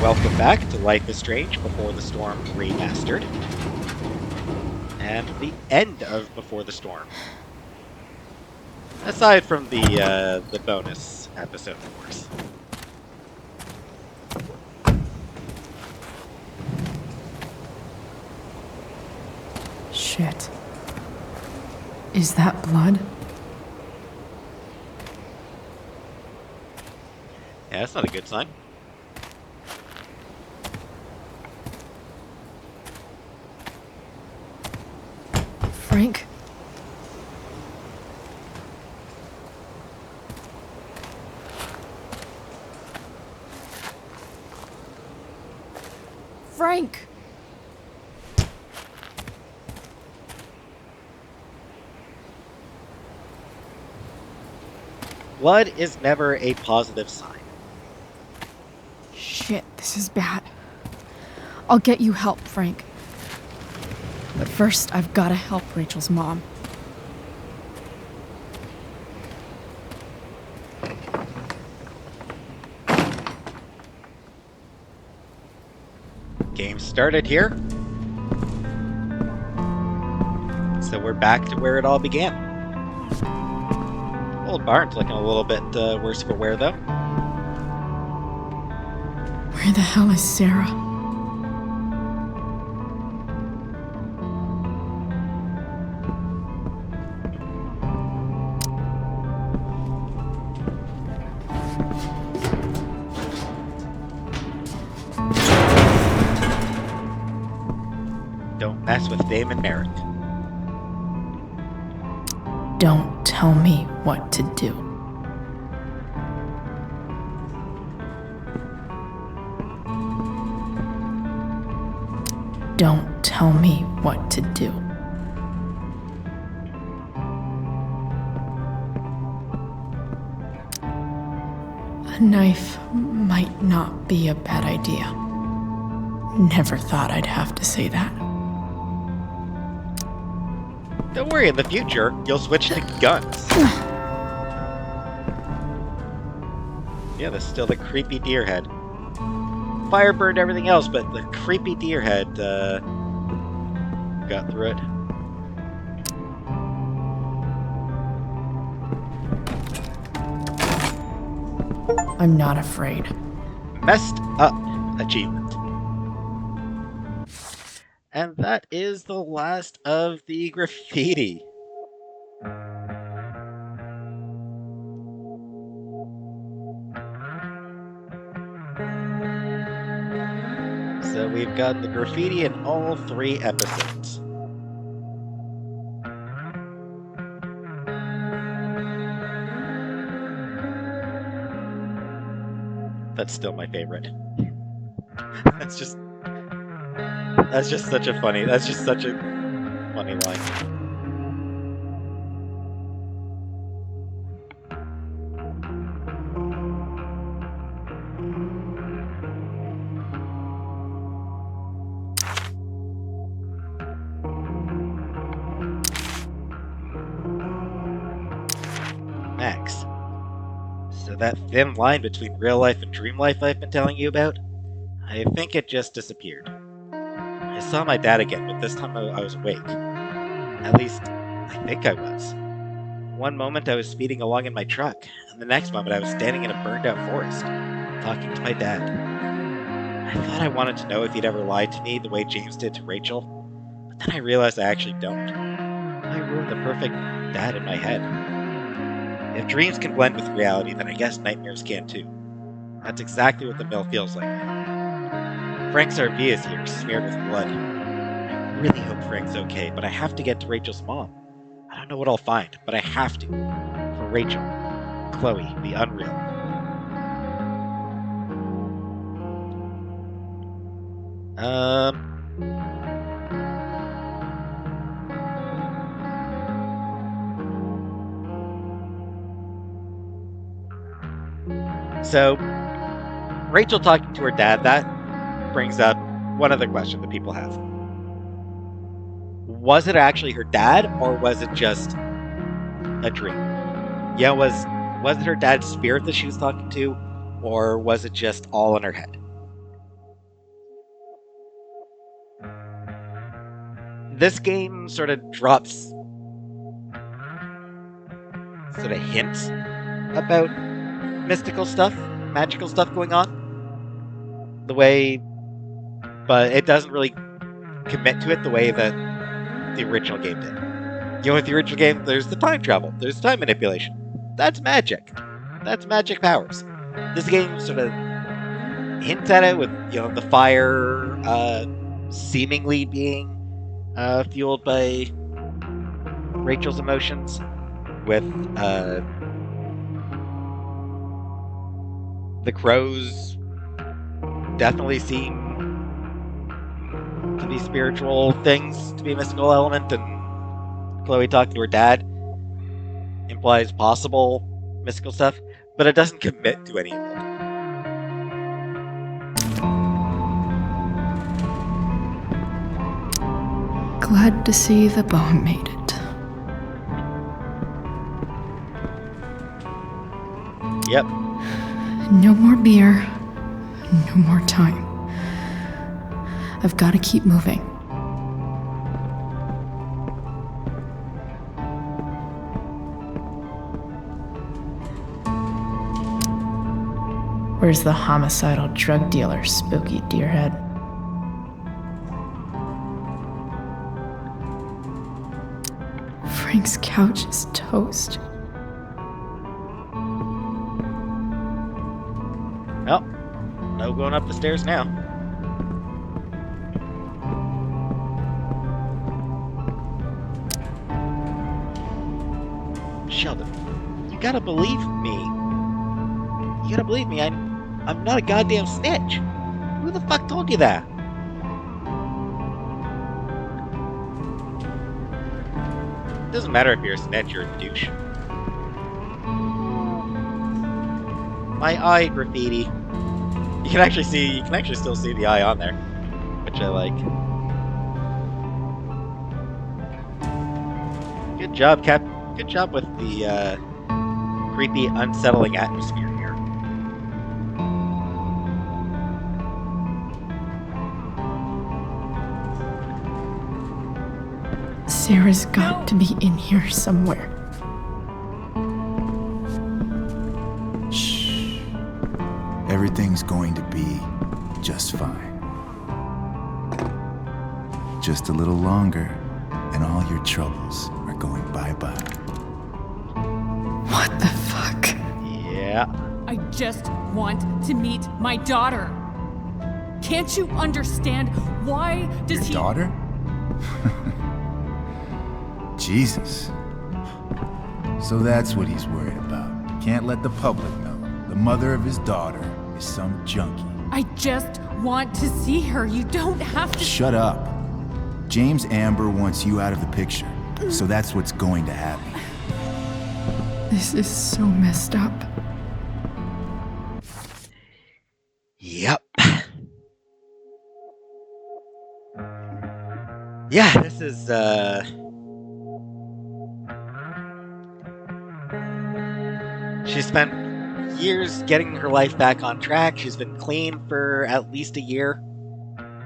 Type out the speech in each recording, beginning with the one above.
welcome back to Life is Strange Before the Storm Remastered. And the end of Before the Storm. Aside from the bonus episode, of course. Shit. Is that blood? Yeah, that's not a good sign. Frank? Frank! Blood is never a positive sign. Shit, this is bad. I'll get you help, Frank. But first, I've gotta help Rachel's mom. Game started here. So we're back to where it all began. Old barn's looking a little bit worse for wear, though. Where the hell is Sarah? Don't mess with Damon Merrick. Don't tell me what to do. Don't tell me what to do. A knife might not be a bad idea. Never thought I'd have to say that. Don't worry, in the future, you'll switch to guns. Yeah, there's still the creepy deer head. Fire burned everything else, but the creepy deer head got through it. I'm not afraid. Messed up achievement. And that is the last of the graffiti. So we've got the graffiti in all 3 episodes. That's still my favorite. That's just such a funny line. Next. So that thin line between real life and dream life I've been telling you about, I think it just disappeared. I saw my dad again, but this time I was awake. At least, I think I was. One moment I was speeding along in my truck, and the next moment I was standing in a burned-out forest, talking to my dad. I thought I wanted to know if he'd ever lied to me the way James did to Rachel, but then I realized I actually don't. I ruined the perfect dad in my head. If dreams can blend with reality, then I guess nightmares can too. That's exactly what the mill feels like. Frank's RV is here, smeared with blood. I really hope Frank's okay, but I have to get to Rachel's mom. I don't know what I'll find, but I have to. For Rachel. Chloe, the Unreal. So, Rachel talking to her dad, that brings up one other question that people have. Was it actually her dad, or was it just a dream? Yeah, was it her dad's spirit that she was talking to, or was it just all in her head? this game sort of drops sort of hints about mystical stuff, magical stuff going on. The way, but it doesn't really commit to it the way that the original game did. You know, with the original game, there's the time travel, there's time manipulation. That's magic. That's magic powers. This game sort of hints at it with, you know, the fire seemingly being fueled by Rachel's emotions, with the crows definitely seem to be spiritual things, to be a mystical element, and Chloe talking to her dad implies possible mystical stuff, but it doesn't commit to any of it. Glad to see the bone made it. Yep. No more beer. No more time. I've got to keep moving. Where's the homicidal drug dealer, spooky deerhead? Frank's couch is toast. Well, no going up the stairs now. Sheldon, you gotta believe me. You gotta believe me, I'm not a goddamn snitch. Who the fuck told you that? It doesn't matter if you're a snitch or a douche. My eye graffiti. You can actually still see the eye on there, which I like. Good job, Cap. Good job with the creepy, unsettling atmosphere here. Sarah's got to be in here somewhere. Shh. Everything's going to be just fine. Just a little longer, and all your troubles are going bye-bye. What the fuck? Yeah. I just want to meet my daughter. Can't you understand? Why does Your daughter? Jesus. So that's what he's worried about. Can't let the public know. The mother of his daughter is some junkie. I just want to see her. You don't have to. Shut up. James Amber wants you out of the picture. So that's what's going to happen. This is so messed up. Yep. Yeah, this is, she spent years getting her life back on track. She's been clean for at least a year.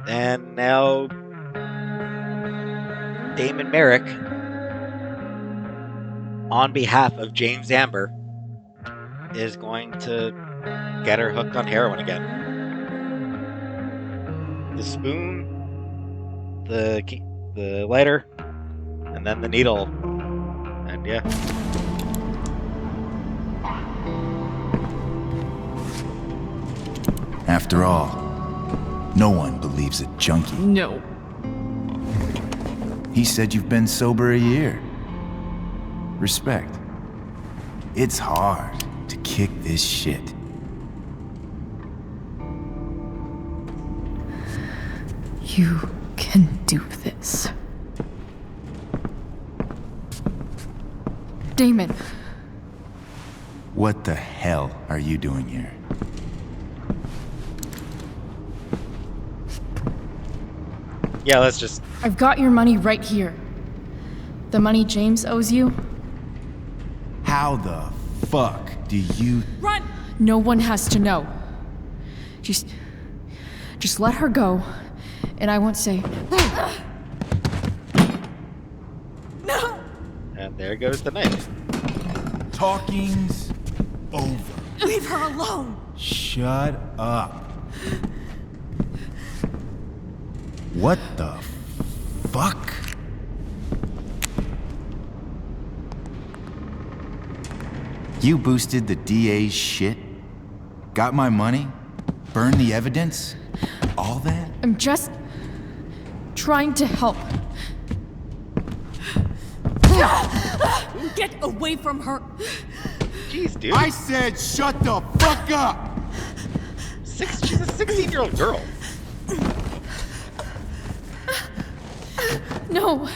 And now Damon Merrick, on behalf of James Amber, is going to get her hooked on heroin again. The spoon, the lighter, and then the needle. And yeah. After all, no one believes a junkie. No. He said you've been sober a year. Respect. It's hard to kick this shit. You can do this. Damon. What the hell are you doing here? Yeah, let's just... I've got your money right here. The money James owes you. How the fuck do you... Run! No one has to know. Just let her go, and I won't say. there goes the knife. Talking's over. Leave her alone! Shut up. What the fuck? You boosted the DA's shit? Got my money? Burned the evidence? All that? I'm just trying to help. Get away from her! Jeez, dude. I said shut the fuck up! She's a 16-year-old girl. No.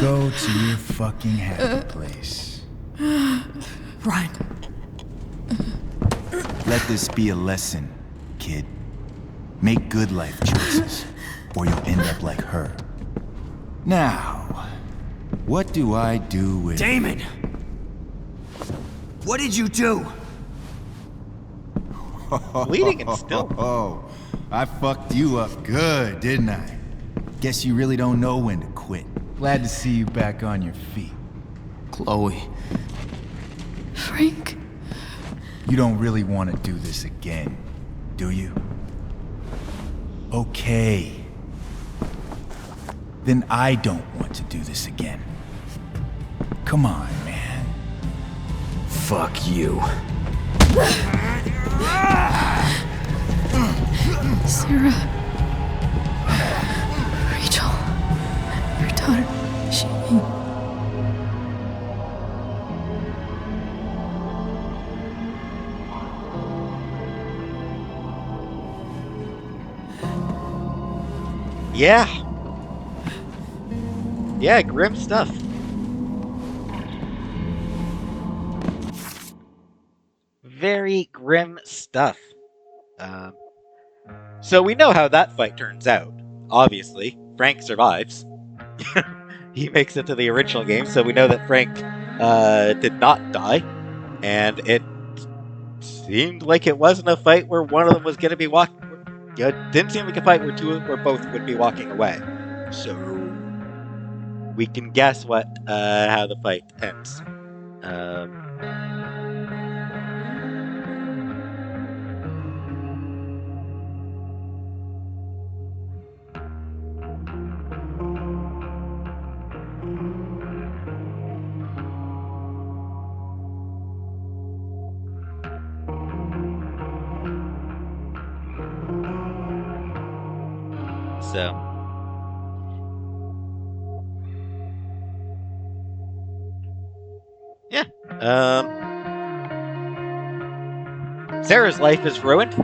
Go to your fucking happy place. Run. Let this be a lesson, kid. Make good life choices, or you'll end up like her. Now, what do I do with... Damon! What did you do? Bleeding and still. Oh, I fucked you up good, didn't I? Guess you really don't know when to quit. Glad to see you back on your feet. Chloe. Frank. You don't really want to do this again, do you? Okay. Then I don't want to do this again. Come on, man. Fuck you. Sarah. Rachel. Your daughter. She... Yeah. Yeah, grim stuff. Very grim stuff. So we know how that fight turns out. Obviously, Frank survives. He makes it to the original game, so we know that Frank did not die. And it seemed like it wasn't a fight where one of them was going to be walking. It didn't seem like a fight where both would be walking away. So we can guess how the fight ends. So, yeah. Sarah's life is ruined.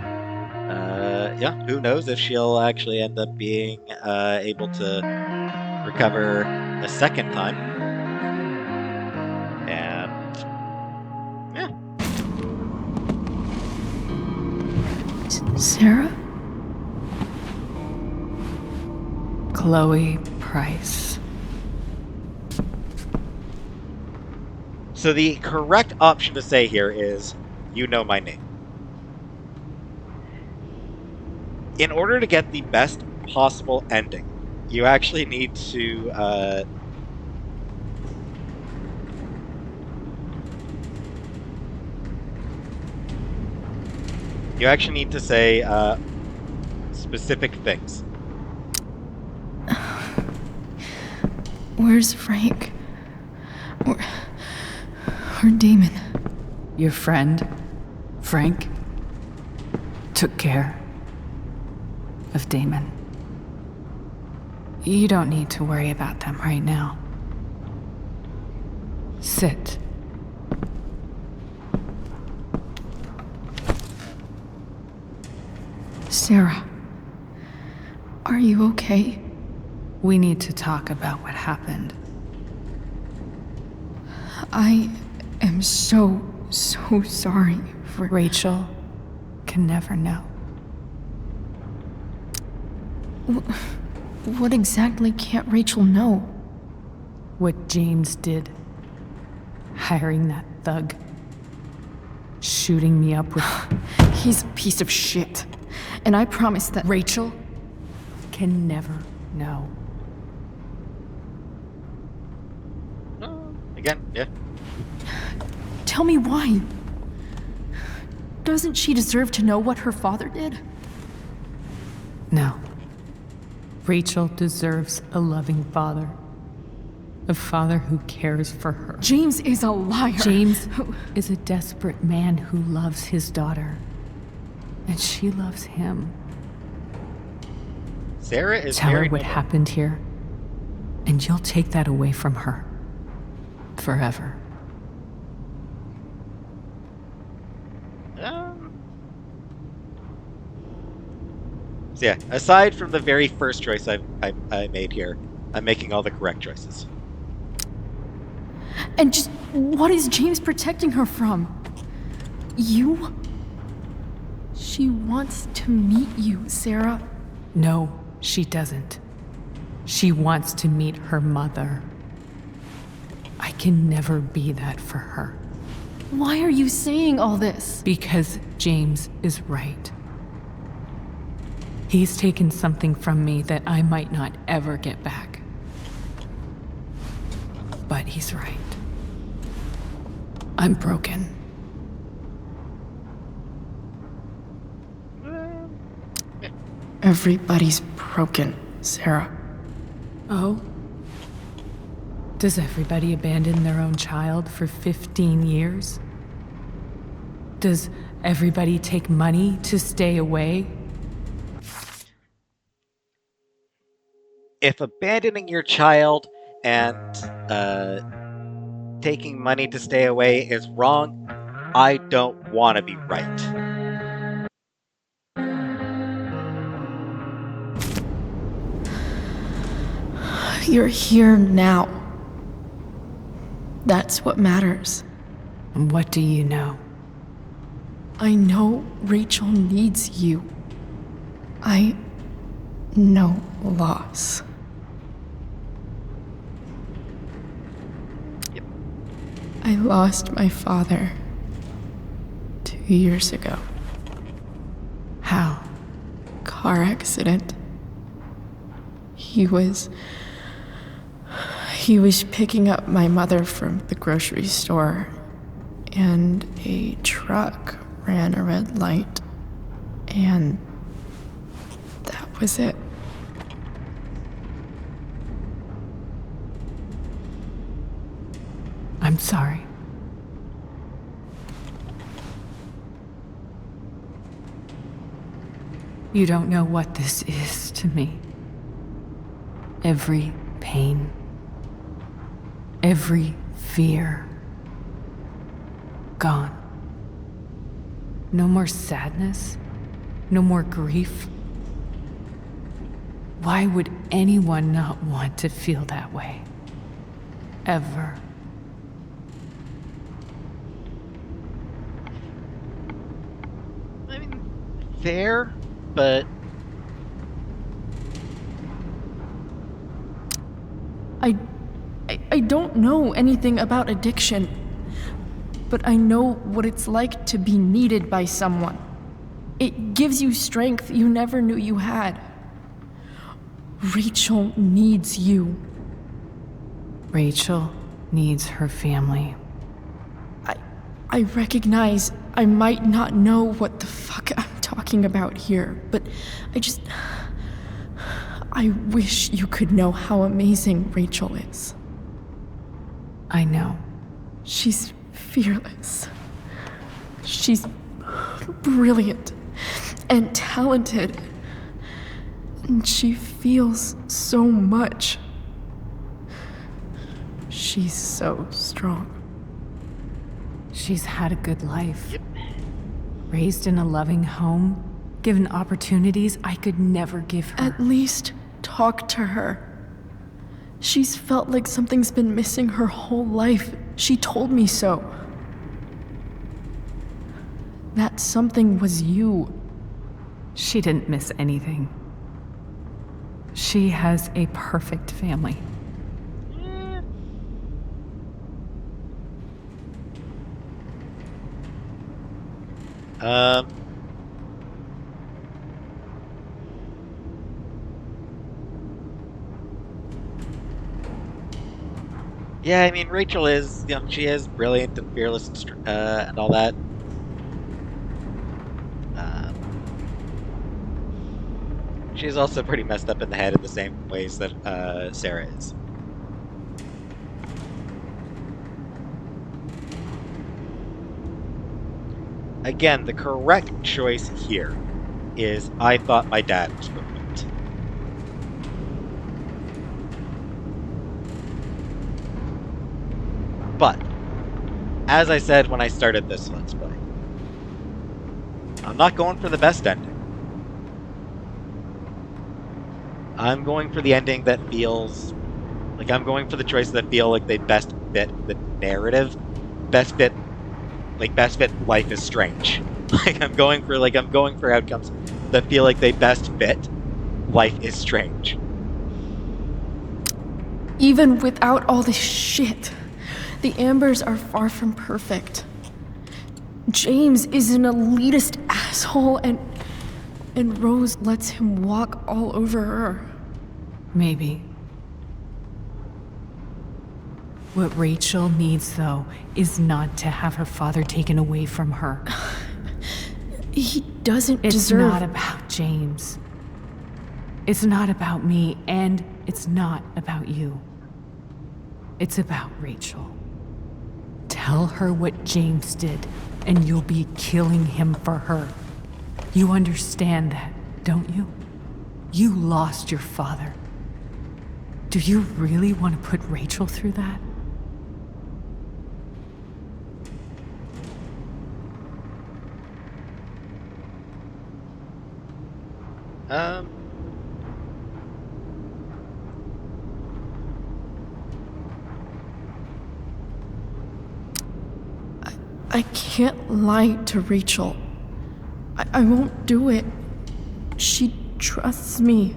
Yeah, who knows if she'll actually end up being able to recover a second time. And yeah. Sarah? Chloe Price. So the correct option to say here is, you know my name. In order to get the best possible ending, you actually need to say specific things. Where's Frank? Or Damon? Your friend, Frank, took care of Damon. You don't need to worry about them right now. Sit. Sarah, are you okay? We need to talk about what happened. I am so sorry for... Rachel can never know. What exactly can't Rachel know? What James did. Hiring that thug. Shooting me up with... He's a piece of shit. And I promise that... Rachel can never know. again, yeah. Tell me why. Doesn't she deserve to know what her father did? No. Rachel deserves a loving father. A father who cares for her. James is a liar. James is a desperate man who loves his daughter. And she loves him. Sarah is Tell her married. what happened here, and you'll take that away from her. Forever. So yeah, aside from the very first choice I made here, I'm making all the correct choices. And just what is James protecting her from? You? She wants to meet you, Sarah. No, she doesn't. She wants to meet her mother. I can never be that for her. Why are you saying all this? Because James is right. He's taken something from me that I might not ever get back. But he's right. I'm broken. Everybody's broken, Sarah. Oh? Does everybody abandon their own child for 15 years? Does everybody take money to stay away? If abandoning your child and taking money to stay away is wrong, I don't want to be right. You're here now. That's what matters. And what do you know? I know Rachel needs you. I know loss. Yep. I lost my father 2 years ago. How? Car accident. He was picking up my mother from the grocery store, and a truck ran a red light, and that was it. I'm sorry. You don't know what this is to me. Every pain, every fear, gone. No more sadness, no more grief. Why would anyone not want to feel that way? Ever. I mean, fair, but I don't know anything about addiction, but I know what it's like to be needed by someone. It gives you strength you never knew you had. Rachel needs you. Rachel needs her family. I recognize I might not know what the fuck I'm talking about here, but I wish you could know how amazing Rachel is. I know. She's fearless. She's brilliant and talented. And she feels so much. She's so strong. She's had a good life. Yep. Raised in a loving home, given opportunities I could never give her. At least talk to her. She's felt like something's been missing her whole life. She told me so. That something was you. She didn't miss anything. She has a perfect family. Um, Yeah, I mean, Rachel is, she is brilliant and fearless and all that. Um, she's also pretty messed up in the head in the same ways that Sarah is. Again, the correct choice here is I thought my dad was perfect. But, as I said when I started this Let's Play, I'm not going for the best ending. I'm going for the ending that feels like I'm going for the choices that feel like they best fit the narrative, best fit Life is Strange. I'm going for outcomes that feel like they best fit Life is Strange. Even without all this shit, the Ambers are far from perfect. James is an elitist asshole, and Rose lets him walk all over her. Maybe. What Rachel needs, though, is not to have her father taken away from her. He doesn't It's deserve... not about James. It's not about me, and it's not about you. It's about Rachel. Tell her what James did, and you'll be killing him for her. You understand that, don't you? You lost your father. Do you really want to put Rachel through that? I can't lie to Rachel. I won't do it. She trusts me.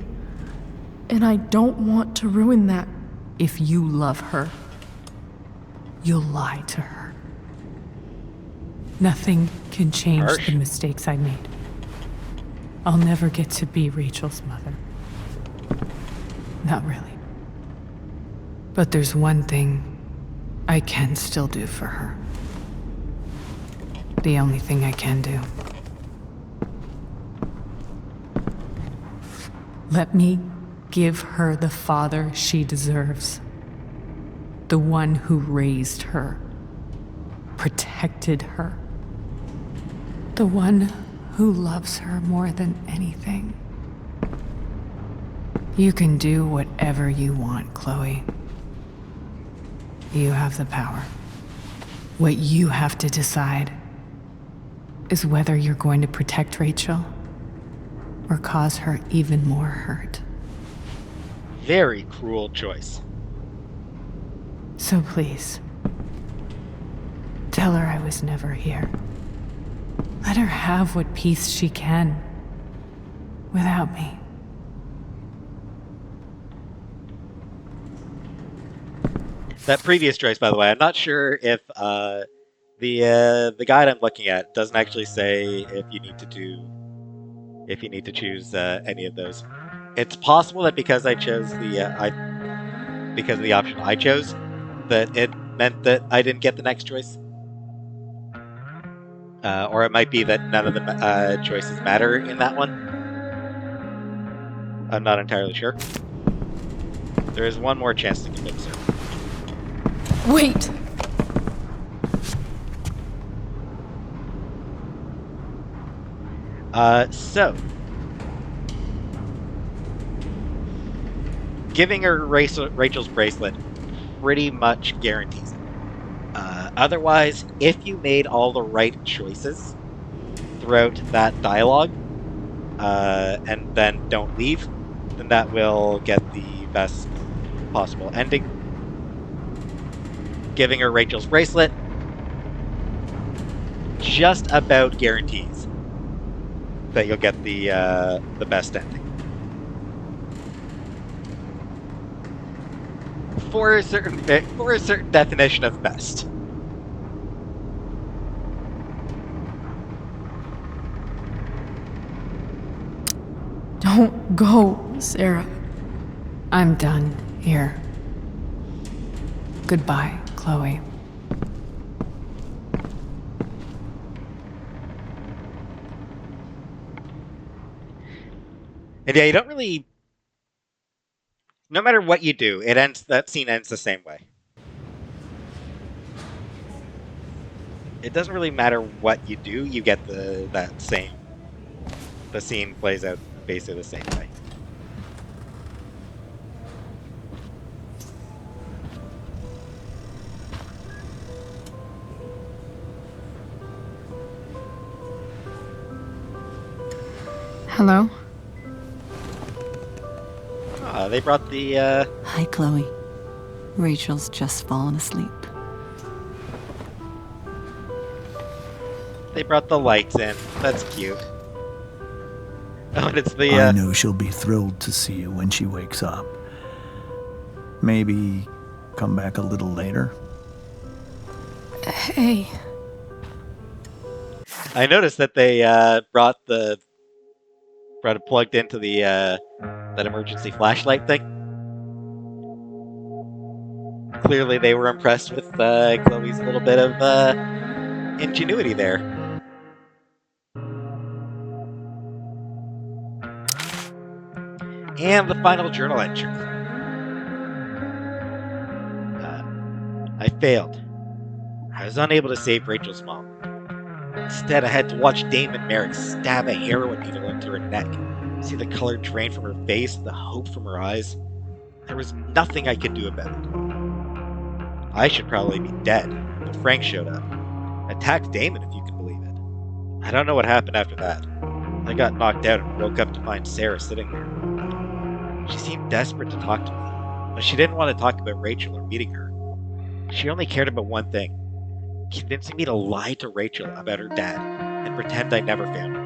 And I don't want to ruin that. If you love her, you'll lie to her. Nothing can change Harsh. the mistakes I made. I'll never get to be Rachel's mother. Not really. But there's one thing I can still do for her. The only thing I can do. Let me give her the father she deserves. The one who raised her, protected her. The one who loves her more than anything. You can do whatever you want, Chloe. You have the power. What you have to decide is whether you're going to protect Rachel or cause her even more hurt. Very cruel choice. So please, tell her I was never here. Let her have what peace she can without me. That previous choice, by the way, I'm not sure if the guide I'm looking at doesn't actually say if you need to choose any of those. It's possible that because I chose because of the option I chose, that it meant that I didn't get the next choice. Or it might be that none of the choices matter in that one. I'm not entirely sure. There is one more chance to convince her. Wait! So, giving her Rachel's bracelet pretty much guarantees it. Otherwise, if you made all the right choices throughout that dialogue, and then don't leave, then that will get the best possible ending. Giving her Rachel's bracelet just about guarantees that you'll get the best ending. For a certain definition of best. Don't go, Sarah. I'm done here. Goodbye, Chloe. And yeah, you don't really. No matter what you do, it ends. That scene ends the same way. It doesn't really matter what you do. You get that same. The scene plays out basically the same way. Hello? They brought the. Hi, Chloe. Rachel's just fallen asleep. They brought the lights in. That's cute. Oh, and it's the. I know she'll be thrilled to see you when she wakes up. Maybe come back a little later. Hey. I noticed that they brought it plugged into the that emergency flashlight thing. Clearly, they were impressed with Chloe's little bit of ingenuity there. And the final journal entry. I failed. I was unable to save Rachel's mom. Instead, I had to watch Damon Merrick stab a heroin needle into her neck, see the color drain from her face, the hope from her eyes. There was nothing I could do about it. I should probably be dead, but Frank showed up. Attacked Damon, if you can believe it. I don't know what happened after that. I got knocked out and woke up to find Sarah sitting there. She seemed desperate to talk to me, but she didn't want to talk about Rachel or meeting her. She only cared about one thing, convincing me to lie to Rachel about her dad and pretend I never found her.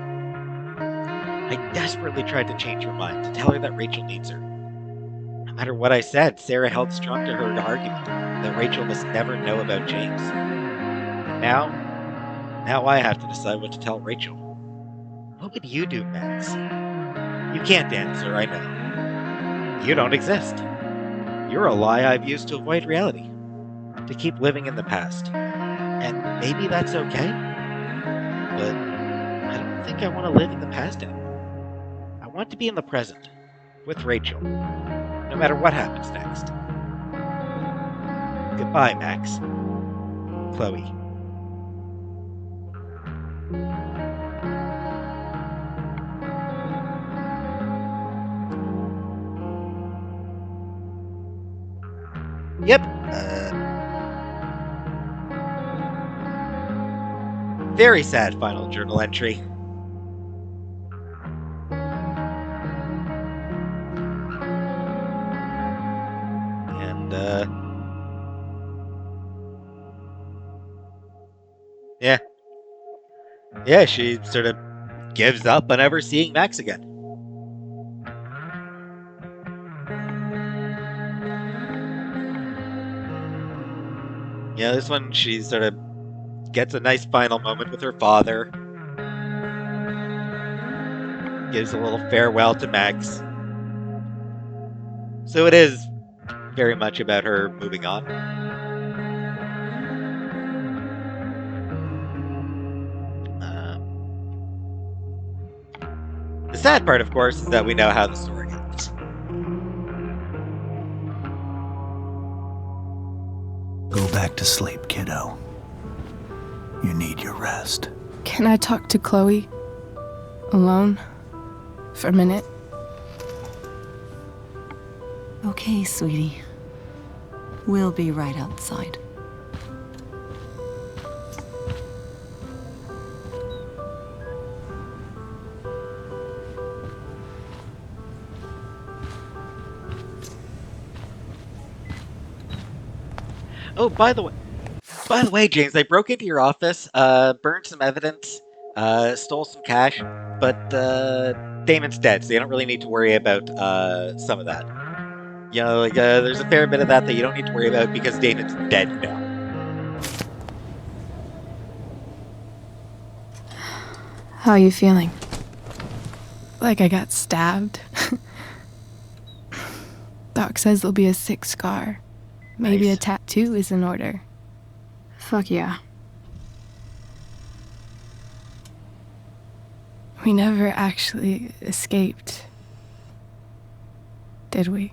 I desperately tried to change her mind, to tell her that Rachel needs her. No matter what I said, Sarah held strong to her argument that Rachel must never know about James. And now I have to decide what to tell Rachel. What would you do, Max? You can't answer, I know. You don't exist. You're a lie I've used to avoid reality, to keep living in the past. And maybe that's okay, but I don't think I want to live in the past anymore. I want to be in the present, with Rachel, no matter what happens next. Goodbye, Max. Chloe. Yep. Very sad final journal entry. And, yeah. Yeah, she sort of gives up on ever seeing Max again. Yeah, this one she sort of gets a nice final moment with her father. Gives a little farewell to Max. So it is very much about her moving on. The sad part, of course, is that we know how the story ends. Go back to sleep, kiddo. You need your rest. Can I talk to Chloe? Alone? For a minute? Okay, sweetie. We'll be right outside. Oh, by the way, James, I broke into your office, burned some evidence, stole some cash, but Damon's dead, so you don't really need to worry about some of that. You know, like there's a fair bit of that you don't need to worry about because Damon's dead now. How are you feeling? Like I got stabbed? Doc says there'll be a sick scar. Maybe Nice. a tattoo. too is in order. Fuck yeah. We never actually escaped, did we?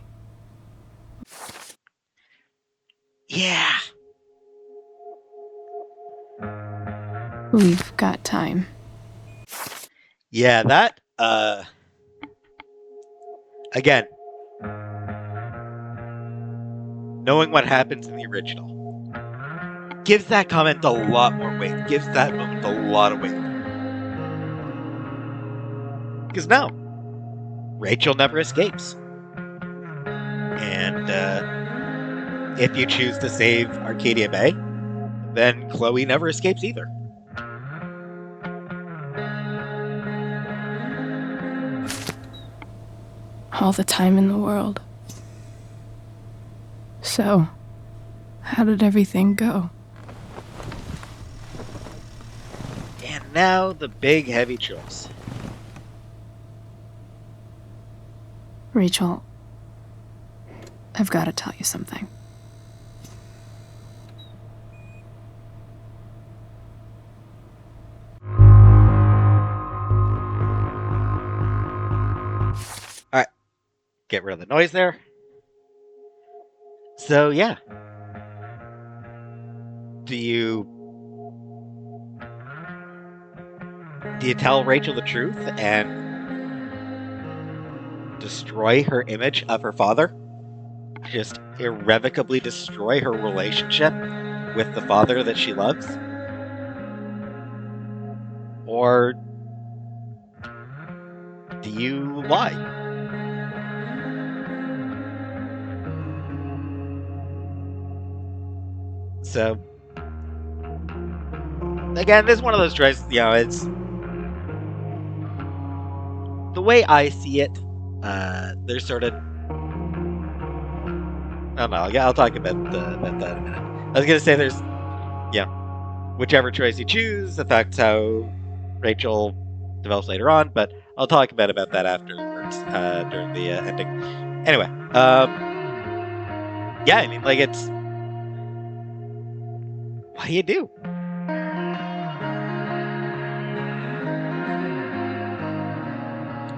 Yeah. We've got time. Yeah, that, again, knowing what happens in the original gives that comment a lot more weight, gives that moment a lot of weight. Because no, Rachel never escapes. And if you choose to save Arcadia Bay, then Chloe never escapes either. All the time in the world. So, how did everything go? And now the big heavy choice. Rachel, I've got to tell you something. Alright, get rid of the noise there. So, yeah. Do you tell Rachel the truth and destroy her image of her father? Just irrevocably destroy her relationship with the father that she loves? Or do you lie? So, again, this is one of those choices, it's the way I see it. There's sort of, I don't know. I'll talk about that in a minute. I was gonna say there's, whichever choice you choose affects how Rachel develops later on, but I'll talk about that afterwards during the ending. Anyway, yeah, I mean, like it's what do you do?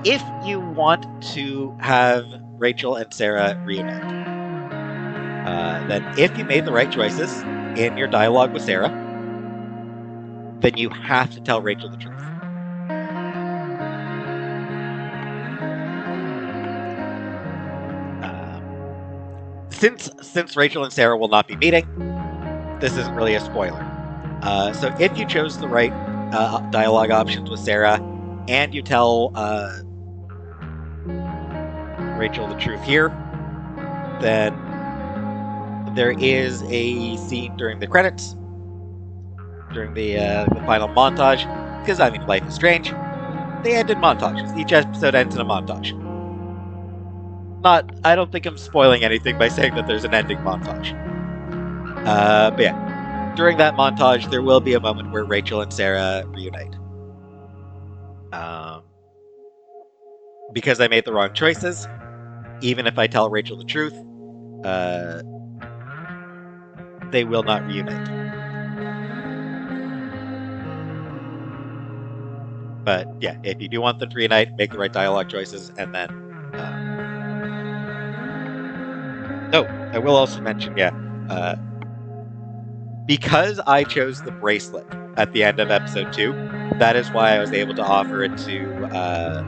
If you want to have Rachel and Sarah reunite, then if you made the right choices in your dialogue with Sarah, then you have to tell Rachel the truth. Since Rachel and Sarah will not be meeting, this isn't really a spoiler. So if you chose the right dialogue options with Sarah, and you tell Rachel the truth here, then there is a scene during the credits, during the final montage, because I mean, life is strange. They end in montages. Each episode ends in a montage. I don't think I'm spoiling anything by saying that there's an ending montage. But yeah, during that montage, there will be a moment where Rachel and Sarah reunite. Because I made the wrong choices, even if I tell Rachel the truth, they will not reunite. But yeah, if you do want them to reunite, make the right dialogue choices, and then. I will also mention, because I chose the bracelet at the end of episode 2, that is why I was able to offer it to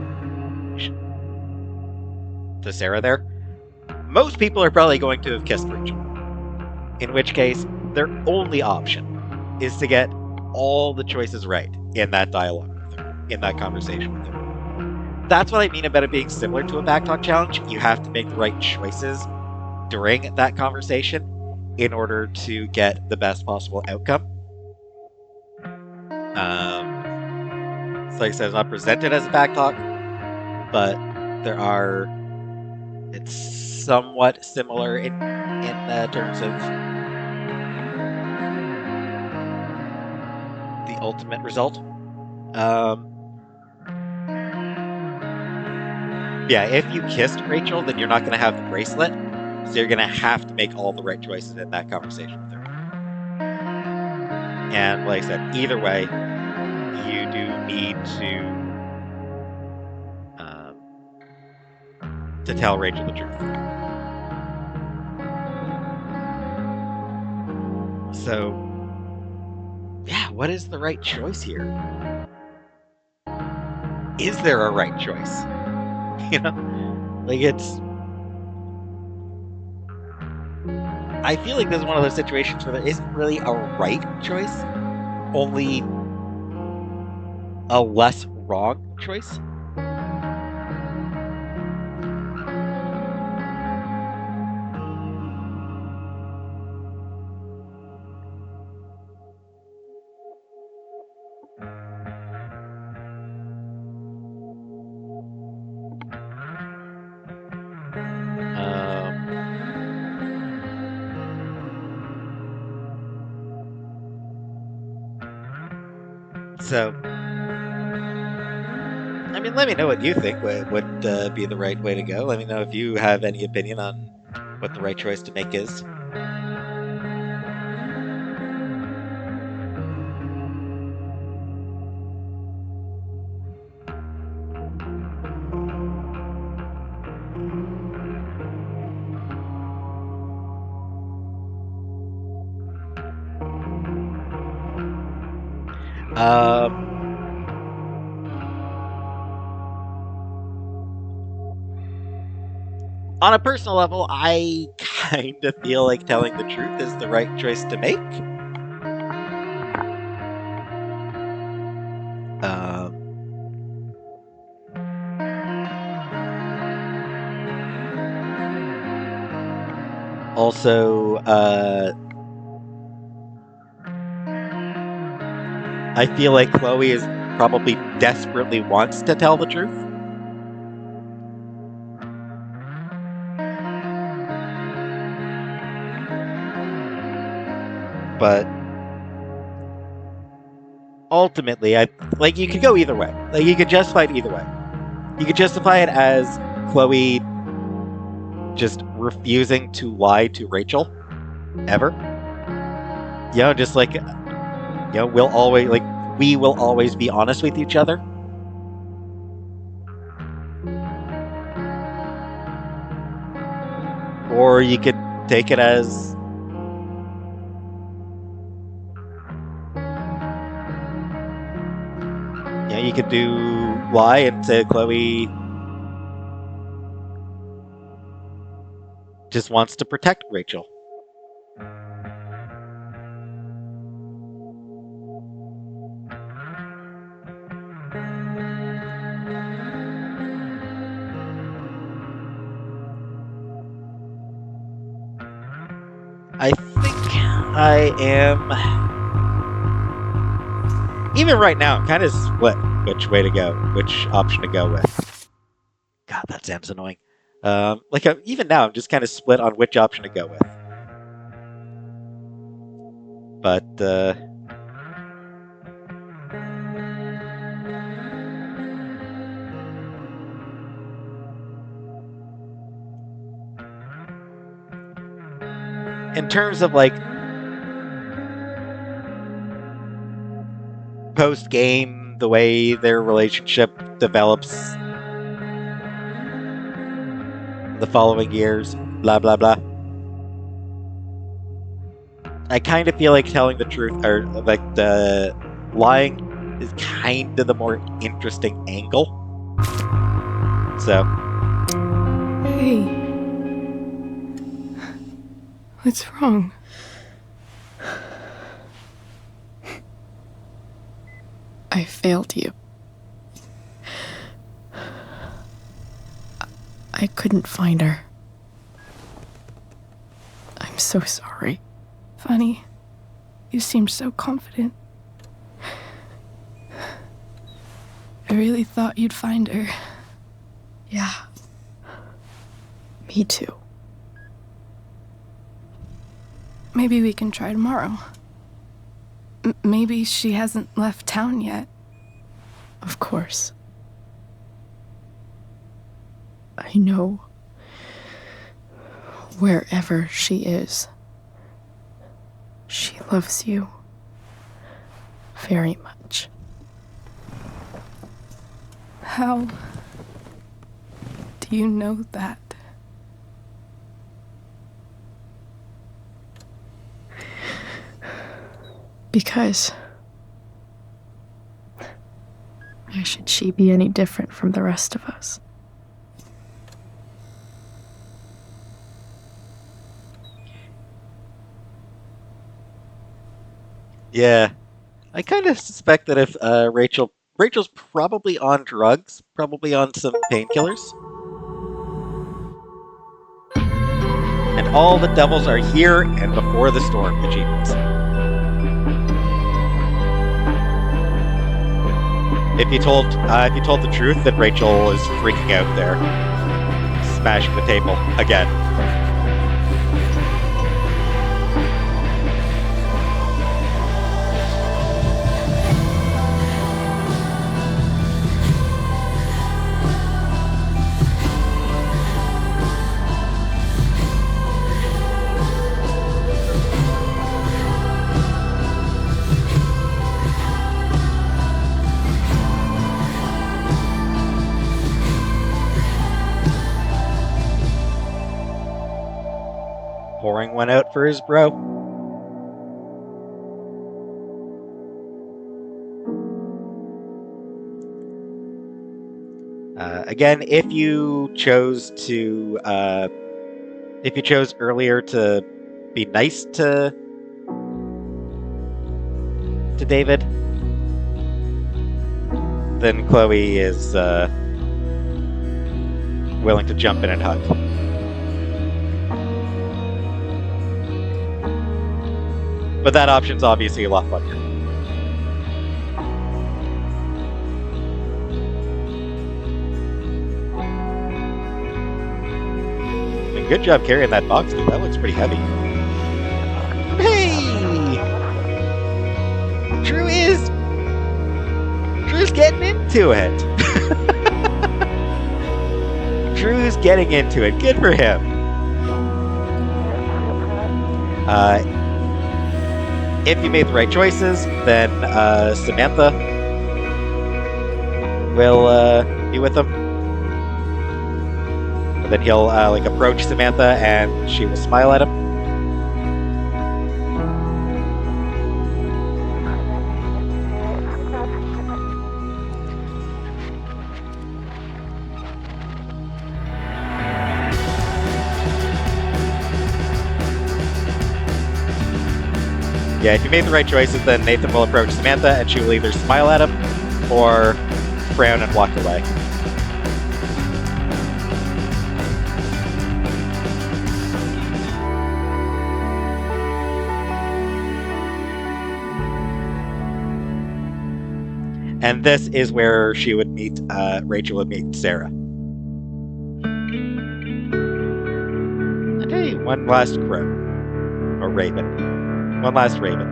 Sarah there. Most people are probably going to have kissed Rachel. In which case, their only option is to get all the choices right in that dialogue with her, in that conversation with her. That's what I mean about it being similar to a backtalk challenge. You have to make the right choices during that conversation in order to get the best possible outcome. So like I said, it's not presented as a backtalk, but it's somewhat similar in terms of the ultimate result. Yeah, if you kissed Rachel, then you're not going to have the bracelet. So you're gonna have to make all the right choices in that conversation with her. And like I said, either way, you do need to tell Rachel the truth. So, yeah, what is the right choice here? Is there a right choice? Like I feel like this is one of those situations where there isn't really a right choice, only a less wrong choice. So, I mean, let me know what you think would be the right way to go. Let me know if you have any opinion on what the right choice to make is. On a personal level, I kind of feel like telling the truth is the right choice to make. Also, I feel like Chloe is probably desperately wants to tell the truth. But ultimately, you could go either way. Like you could justify it either way. You could justify it as Chloe just refusing to lie to Rachel ever. Just like we will always be honest with each other. Or you could take it as you could lie and say Chloe just wants to protect Rachel. I think I am. Even right now, I'm kind of split which way to go, which option to go with. God, that sounds annoying. Even now, I'm just kind of split on which option to go with. But in terms of post game, the way their relationship develops the following years, blah blah blah. I kind of feel like telling the truth, or like the lying, is kind of the more interesting angle. So, Hey. What's wrong? I failed you. I couldn't find her. I'm so sorry. Funny. You seemed so confident. I really thought you'd find her. Yeah. Me too. Maybe we can try tomorrow. Maybe she hasn't left town yet. Of course. I know wherever she is. She loves you very much. How do you know that? Because why should she be any different from the rest of us? Yeah, I kind of suspect that if Rachel's probably on drugs, probably on some painkillers, and all the devils are here and before the storm, achievements. If you told the truth, then Rachel is freaking out there, smashing the table again. Pouring one out for his bro. Again, if you chose earlier to be nice to David, then Chloe is willing to jump in and hug. But that option's obviously a lot funnier. I mean, good job carrying that box, dude. That looks pretty heavy. Hey! Drew's getting into it. Drew's getting into it. Good for him. If you made the right choices, then Samantha will be with him. And then he'll approach Samantha, and she will smile at him. Yeah, if you made the right choices, then Nathan will approach Samantha, and she will either smile at him or frown and walk away. And this is where she would meet, Rachel would meet Sarah. And hey, one last crow. Or raven. One last raven.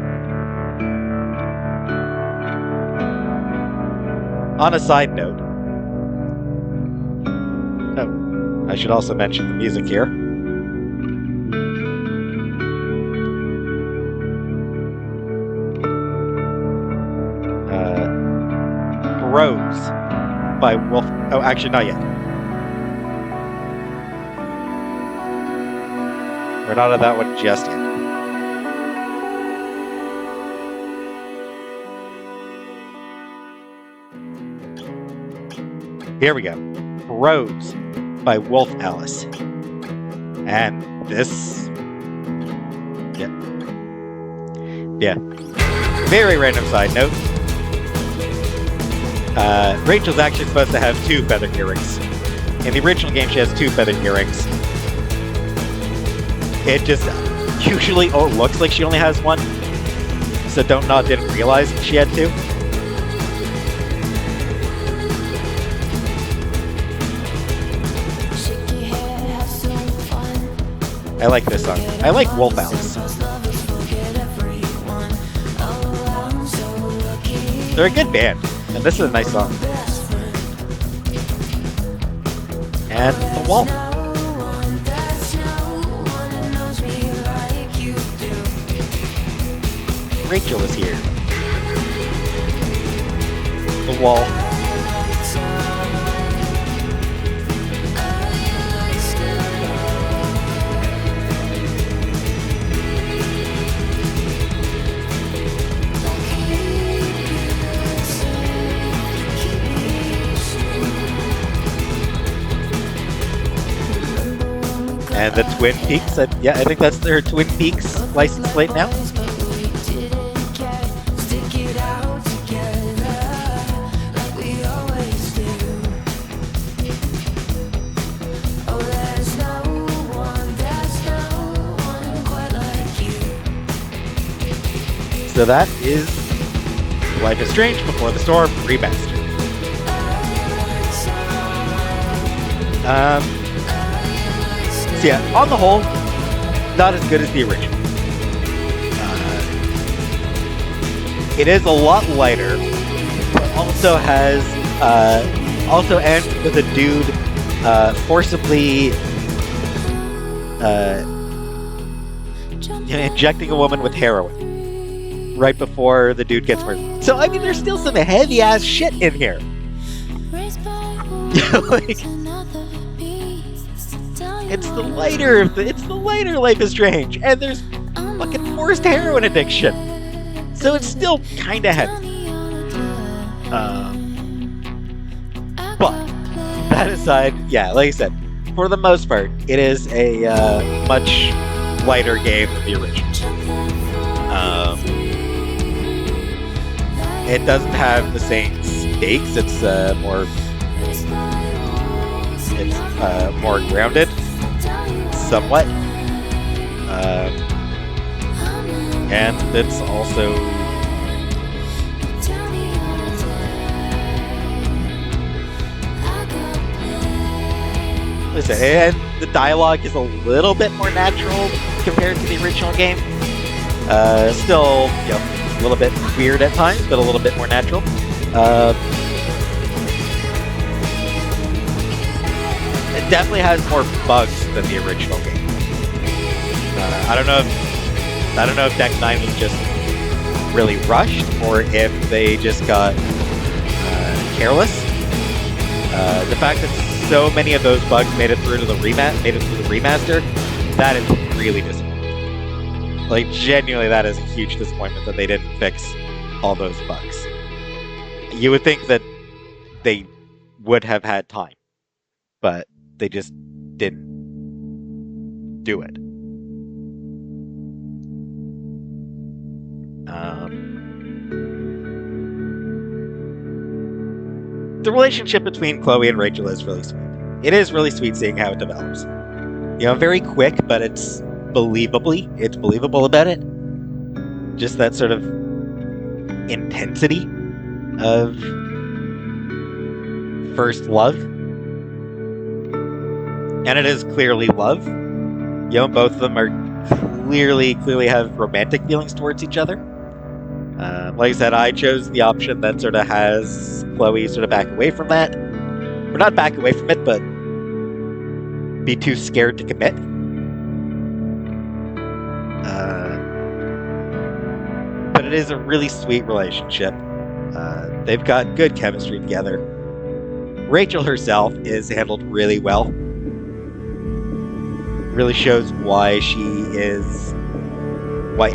On a side note, I should also mention the music here. Bros by Wolf. Oh, actually, not yet. We're not on that one just yet. Here we go. Bros by Wolf Alice. And this... Yeah. Very random side note. Rachel's actually supposed to have 2 feather earrings. In the original game, she has 2 feather earrings. It just usually looks like she only has 1. So didn't realize she had 2. I like this song. I like Wolf Alice. They're a good band, and this is a nice song. And the wall. Rachel is here. The wall. And the Twin Peaks, yeah, I think that's their Twin Peaks license plate now. So that is Life is Strange Before the Storm Remastered. So yeah, on the whole, not as good as the original. It is a lot lighter, but also has also ends with a dude forcibly injecting a woman with heroin right before the dude gets murdered. So I mean, there's still some heavy ass shit in here. Like, it's the lighter Life is Strange, and there's fucking forced heroin addiction, so it's still kind of heavy. But that aside, yeah, like I said, for the most part, it is a much lighter game than the original. It doesn't have the same stakes. It's more grounded. Somewhat. And it's also and the dialogue is a little bit more natural compared to the original game. Still, you know, a little bit weird at times, but a little bit more natural. It definitely has more bugs than the original game. I don't know if Deck 9 was just really rushed, or if they just got careless. The fact that so many of those bugs made it through the remaster, that is really disappointing. Like, genuinely, that is a huge disappointment that they didn't fix all those bugs. You would think that they would have had time, but they just didn't do it. The relationship between Chloe and Rachel is really sweet. It is really sweet seeing how it develops. You know, very quick, but it's believable about it. Just that sort of intensity of first love. And it is clearly love. You know, both of them are clearly have romantic feelings towards each other. Like I said, I chose the option that sort of has Chloe sort of back away from that. Or not back away from it, but be too scared to commit. But it is a really sweet relationship. They've got good chemistry together. Rachel herself is handled really well. Really shows why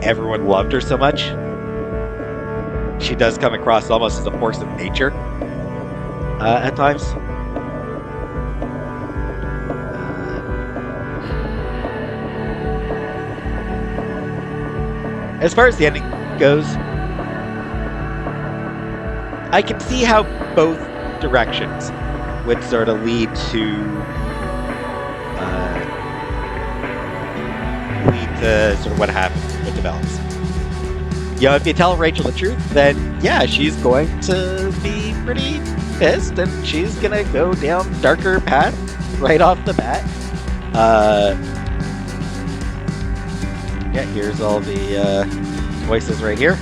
everyone loved her so much. She does come across almost as a force of nature at times. As far as the ending goes, I can see how both directions would sort of lead to sort of what happens, what develops. You know, if you tell Rachel the truth, then yeah, she's going to be pretty pissed, and she's gonna go down darker path right off the bat. Yeah, here's all the voices right here.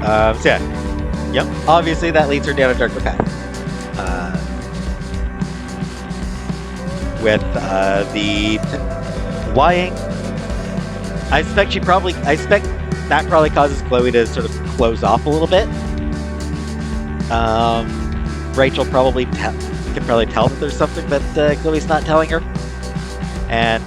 So yeah, yep. Obviously, that leads her down a darker path. With the lying I expect that probably causes Chloe to sort of close off a little bit. Rachel probably can probably tell that there's something that Chloe's not telling her, and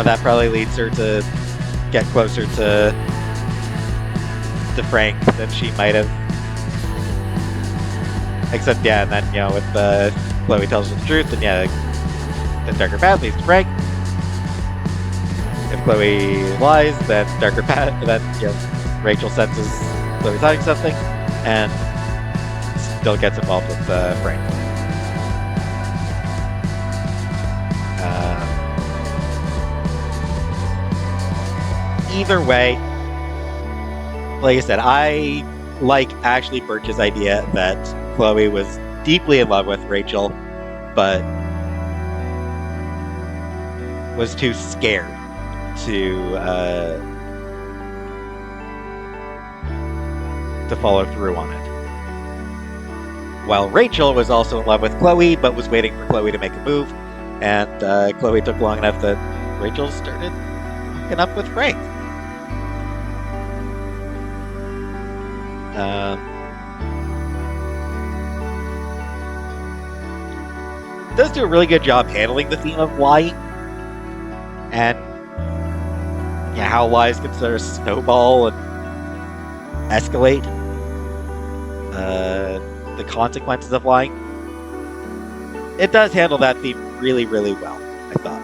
that probably leads her to get closer to Frank than she might have. Except, and then with Chloe tells her the truth, and the darker path leads to Frank. If Chloe lies, then Rachel senses Chloe's hiding something, and still gets involved with Frank. Either way, like I said, I like Ashley Birch's idea that Chloe was deeply in love with Rachel, but was too scared to follow through on it. While Rachel was also in love with Chloe, but was waiting for Chloe to make a move, and Chloe took long enough that Rachel started hooking up with Frank. Does do a really good job handling the theme of lying, and how lies can sort of snowball and escalate. The consequences of lying. It does handle that theme really, really well, I thought.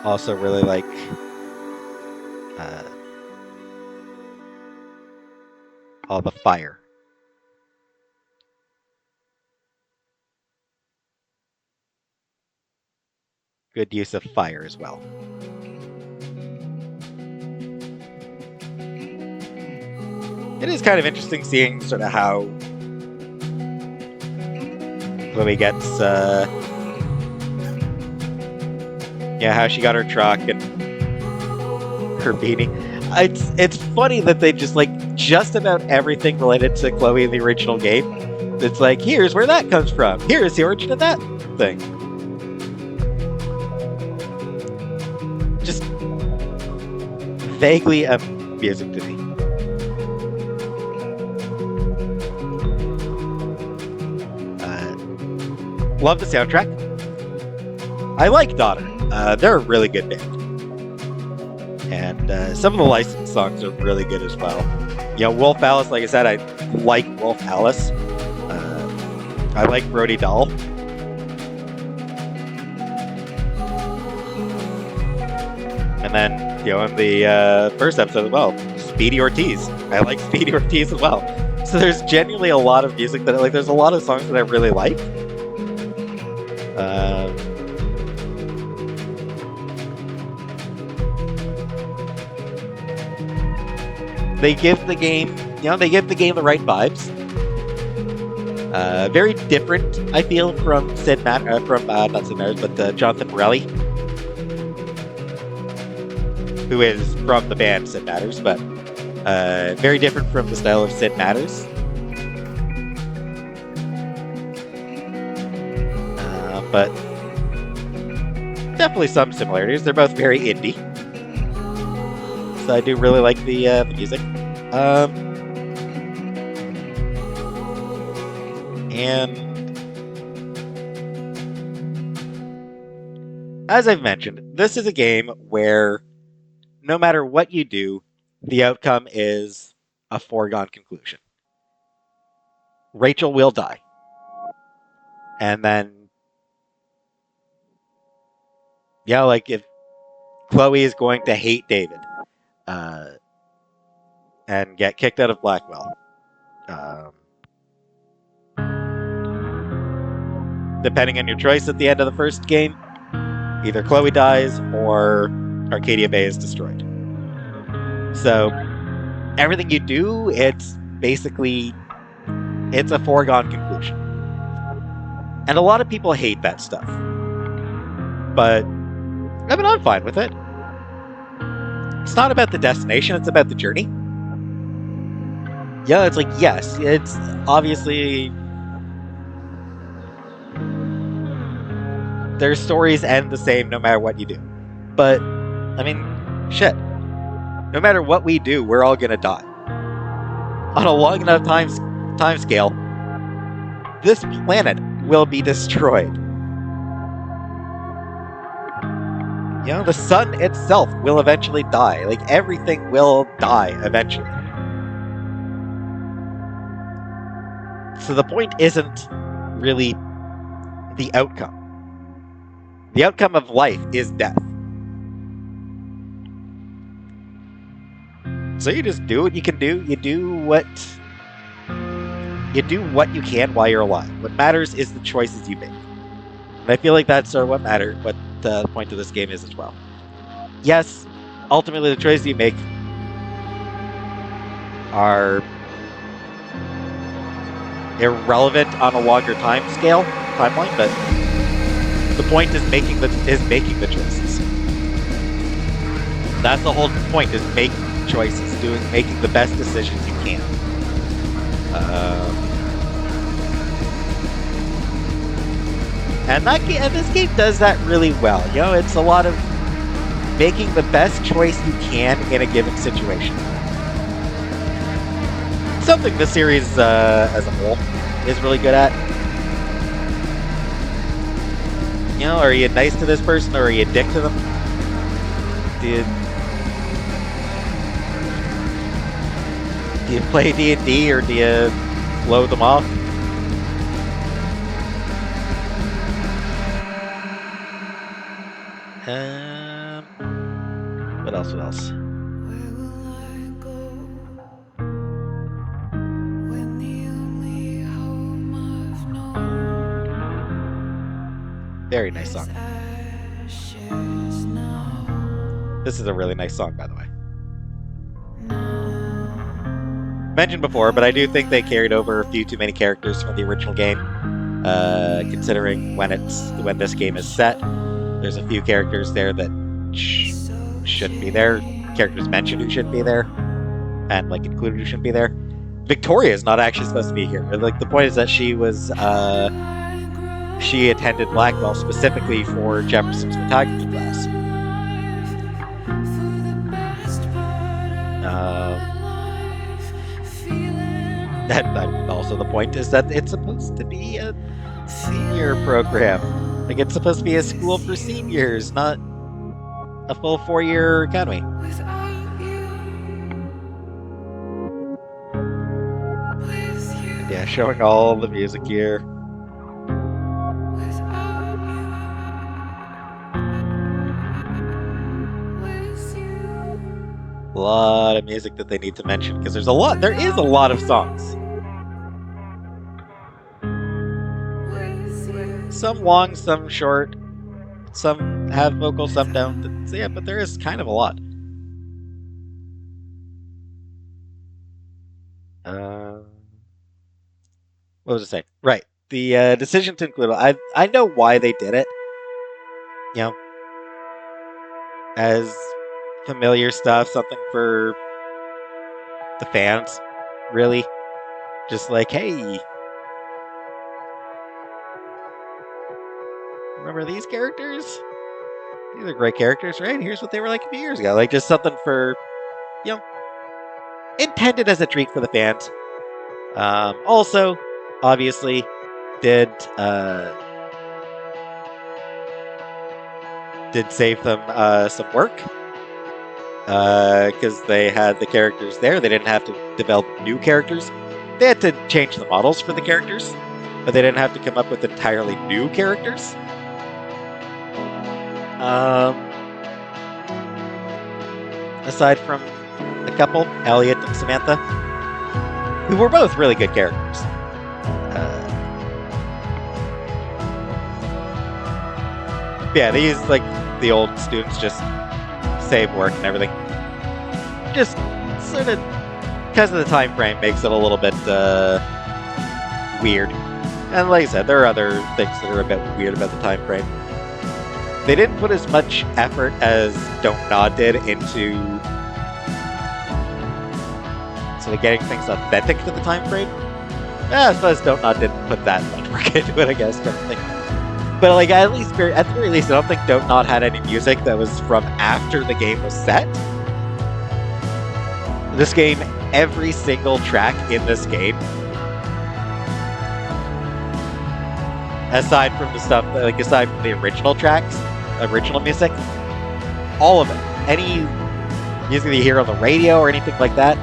Also really like all the fire. Good use of fire as well. It is kind of interesting seeing sort of how Chloe gets, how she got her truck and her beanie. It's funny that they just about everything related to Chloe in the original game. It's like, here's where that comes from. Here's the origin of that thing. Just vaguely amusing to me. Love the soundtrack. I like Daughter. They're a really good band. And some of the licensed songs are really good as well. Wolf Alice, like I said, I like Wolf Alice. I like Brody Dahl. And then, in the first episode as well, Speedy Ortiz. I like Speedy Ortiz as well. So there's genuinely a lot of music that there's a lot of songs that I really like. They give the game, the right vibes. Very different, I feel, from not Sid Meier's, but Jonathan Morelli, who is from the band Sid Meier's, but very different from the style of Sid Meier's. But definitely some similarities. They're both very indie. So I do really like the music. And as I've mentioned, this is a game where no matter what you do, the outcome is a foregone conclusion. Rachel will die. And then if Chloe is going to hate David and get kicked out of Blackwell. Depending on your choice at the end of the first game, either Chloe dies or Arcadia Bay is destroyed. So everything you do, it's a foregone conclusion. And a lot of people hate that stuff. But I'm fine with it. It's not about the destination, it's about the journey. Yeah, it's like, yes, it's obviously their stories end the same no matter what you do. But, I mean, shit. No matter what we do, we're all gonna die. On a long enough time scale, this planet will be destroyed. You know, the sun itself will eventually die. Like, everything will die eventually. So the point isn't really the outcome. The outcome of life is death. So you just do what you can do. You do what you can while you're alive. What matters is the choices you make. And I feel like that's sort of what the point of this game is as well. Yes, ultimately the choices you make are irrelevant on a longer timeline, but the point is making the choices. That's the whole point, is making choices, making the best decisions you can. And this game does that really well. You know, it's a lot of making the best choice you can in a given situation. Something the series as a whole is really good at. You know, are you nice to this person or are you a dick to them? Do you play D&D or do you blow them off? What else? Very nice song. This is a really nice song, by the way. Mentioned before, but I do think they carried over a few too many characters from the original game. Considering when this game is set, there's a few characters there that shouldn't be there. Characters mentioned who shouldn't be there, and like included who shouldn't be there. Victoria is not actually supposed to be here. Like, the point is that she attended Blackwell specifically for Jefferson's photography class. And also the point is that it's supposed to be a senior program. Like, it's supposed to be a school for seniors, not a full 4-year academy. Yeah, showing all the music here. A lot of music that they need to mention, because there is a lot of songs. Some long, some short, some have vocals, some don't. So yeah, but there is kind of a lot. What was I saying? Right, the decision to include it. I know why they did it. You know, as familiar stuff, something for the fans, really. Just like, hey, remember these characters? These are great characters, right? Here's what they were like a few years ago. Like, just something for, you know, intended as a treat for the fans. Also, obviously, did save them some work. Because they had the characters there. They didn't have to develop new characters. They had to change the models for the characters, but they didn't have to come up with entirely new characters. Aside from a couple, Elliot and Samantha, who were both really good characters. Yeah, these, like, the old students just save work and everything. Just sort of, because of the time frame, makes it a little bit weird. And like I said, there are other things that are a bit weird about the time frame. They didn't put as much effort as Don't Nod did into sort of getting things authentic to the time frame. I suppose Don't Nod didn't put that much work into it, I guess, kind of thing. But like at the very least, I don't think Don't Nod had any music that was from after the game was set. This game, every single track in this game, aside from the original tracks, original music, all of it, any music that you hear on the radio or anything like that,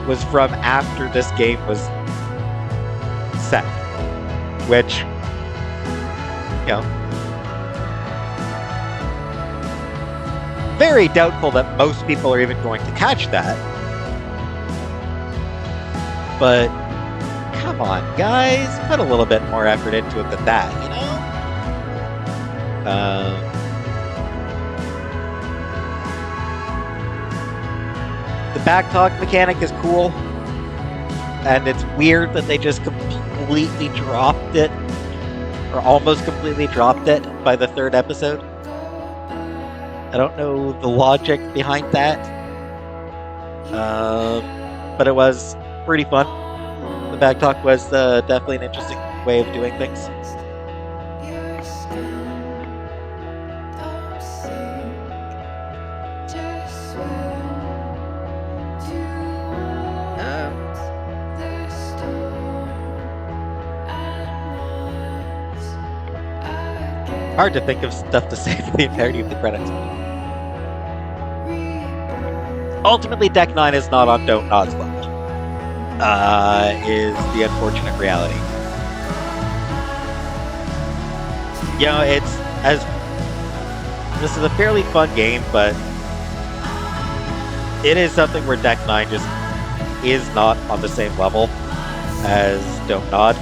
was from after this game was set. Which, you know, very doubtful that most people are even going to catch that. But come on, guys, put a little bit more effort into it than that, you know? The backtalk mechanic is cool, and it's weird that they just completely dropped it, or almost completely dropped it by the third episode. I don't know the logic behind that, but it was pretty fun. The backtalk was definitely an interesting way of doing things. Hard to think of stuff to say for the entirety of the credits. Ultimately, Deck 9 is not on Don't Nod's level, is the unfortunate reality. You know, this is a fairly fun game, but it is something where Deck 9 just is not on the same level as Don't Nod.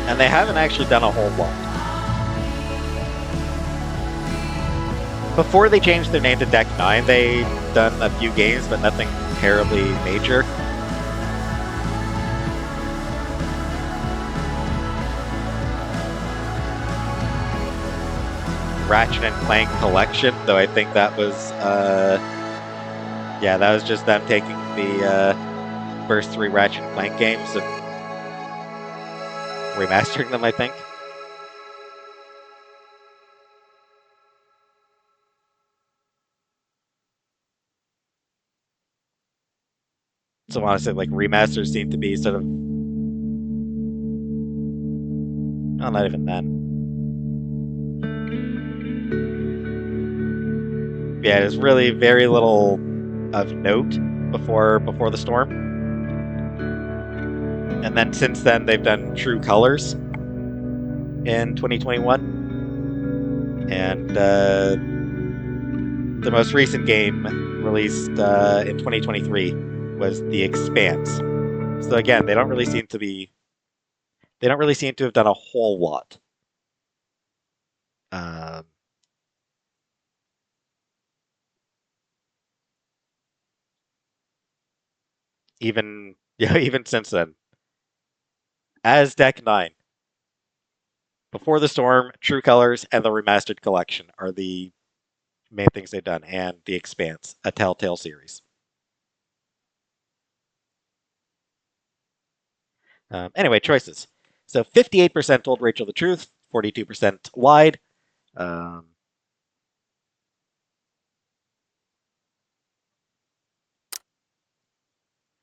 And they haven't actually done a whole lot. Before they changed their name to Deck 9, they'd done a few games, but nothing terribly major. Ratchet and Clank Collection, though I think that was, yeah, that was just them taking the first 3 Ratchet and Clank games and remastering them, I think. So honestly, like, remasters seem to be sort of... Oh, not even then. Yeah, there's really very little of note before the storm. And then since then, they've done True Colors in 2021. And the most recent game released in 2023 was The Expanse. So again, they don't really seem to have done a whole lot. Even since then. As Deck 9. Before the Storm, True Colors, and the Remastered Collection are the main things they've done, and The Expanse, a Telltale series. Anyway, choices. So 58% told Rachel the truth, 42% lied.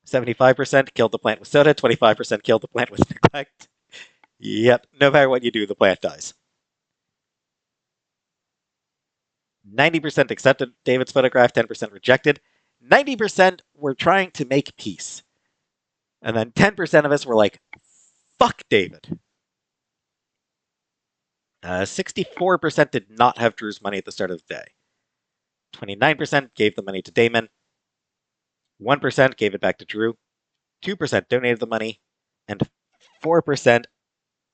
75% killed the plant with soda, 25% killed the plant with neglect. Yep, no matter what you do, the plant dies. 90% accepted David's photograph, 10% rejected. 90% were trying to make peace. And then 10% of us were like, fuck David. 64% did not have Drew's money at the start of the day. 29% gave the money to Damon. 1% gave it back to Drew. 2% donated the money. And 4%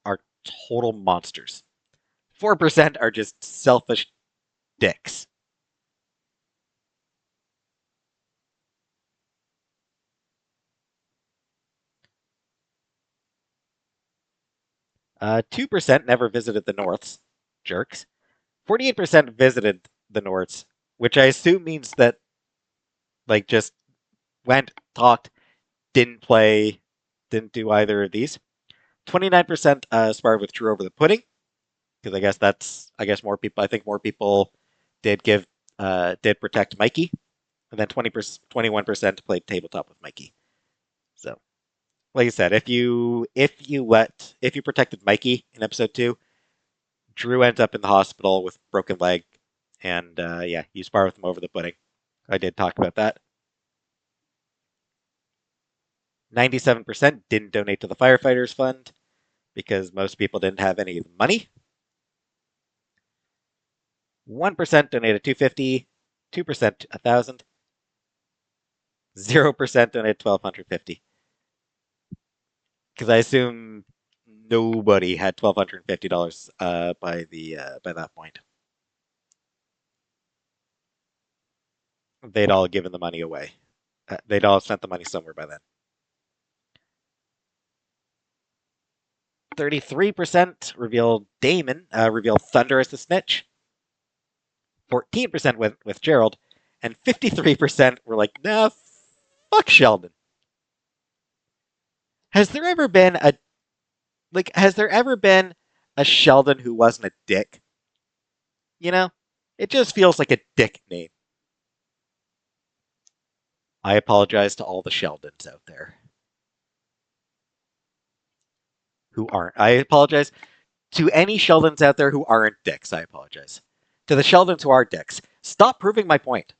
are total monsters. 4% are just selfish dicks. 2% never visited the Norths. Jerks. 48% visited the Norths, which I assume means that, like, just went, talked, didn't play, didn't do either of these. 29% sparred with Drew over the pudding, because I guess more people, I think more people did did protect Mikey. And then 21% played tabletop with Mikey. So, like I said, if you protected Mikey in episode 2, Drew ends up in the hospital with broken leg, and yeah, you spar with him over the pudding. I did talk about that. 97% didn't donate to the firefighters fund because most people didn't have any money. 1% donated 250, 2% 1,000, 0% donated 1,250. Because I assume nobody had $1,250 by that point. They'd all given the money away. They'd all spent the money somewhere by then. 33% revealed Thunder as the snitch. 14% went with Gerald, and 53% were like, nah, fuck Sheldon. Has there ever been a Sheldon who wasn't a dick? You know? It just feels like a dick name. I apologize to all the Sheldons out there who aren't. I apologize to any Sheldons out there who aren't dicks. I apologize. To the Sheldons who are dicks, stop proving my point.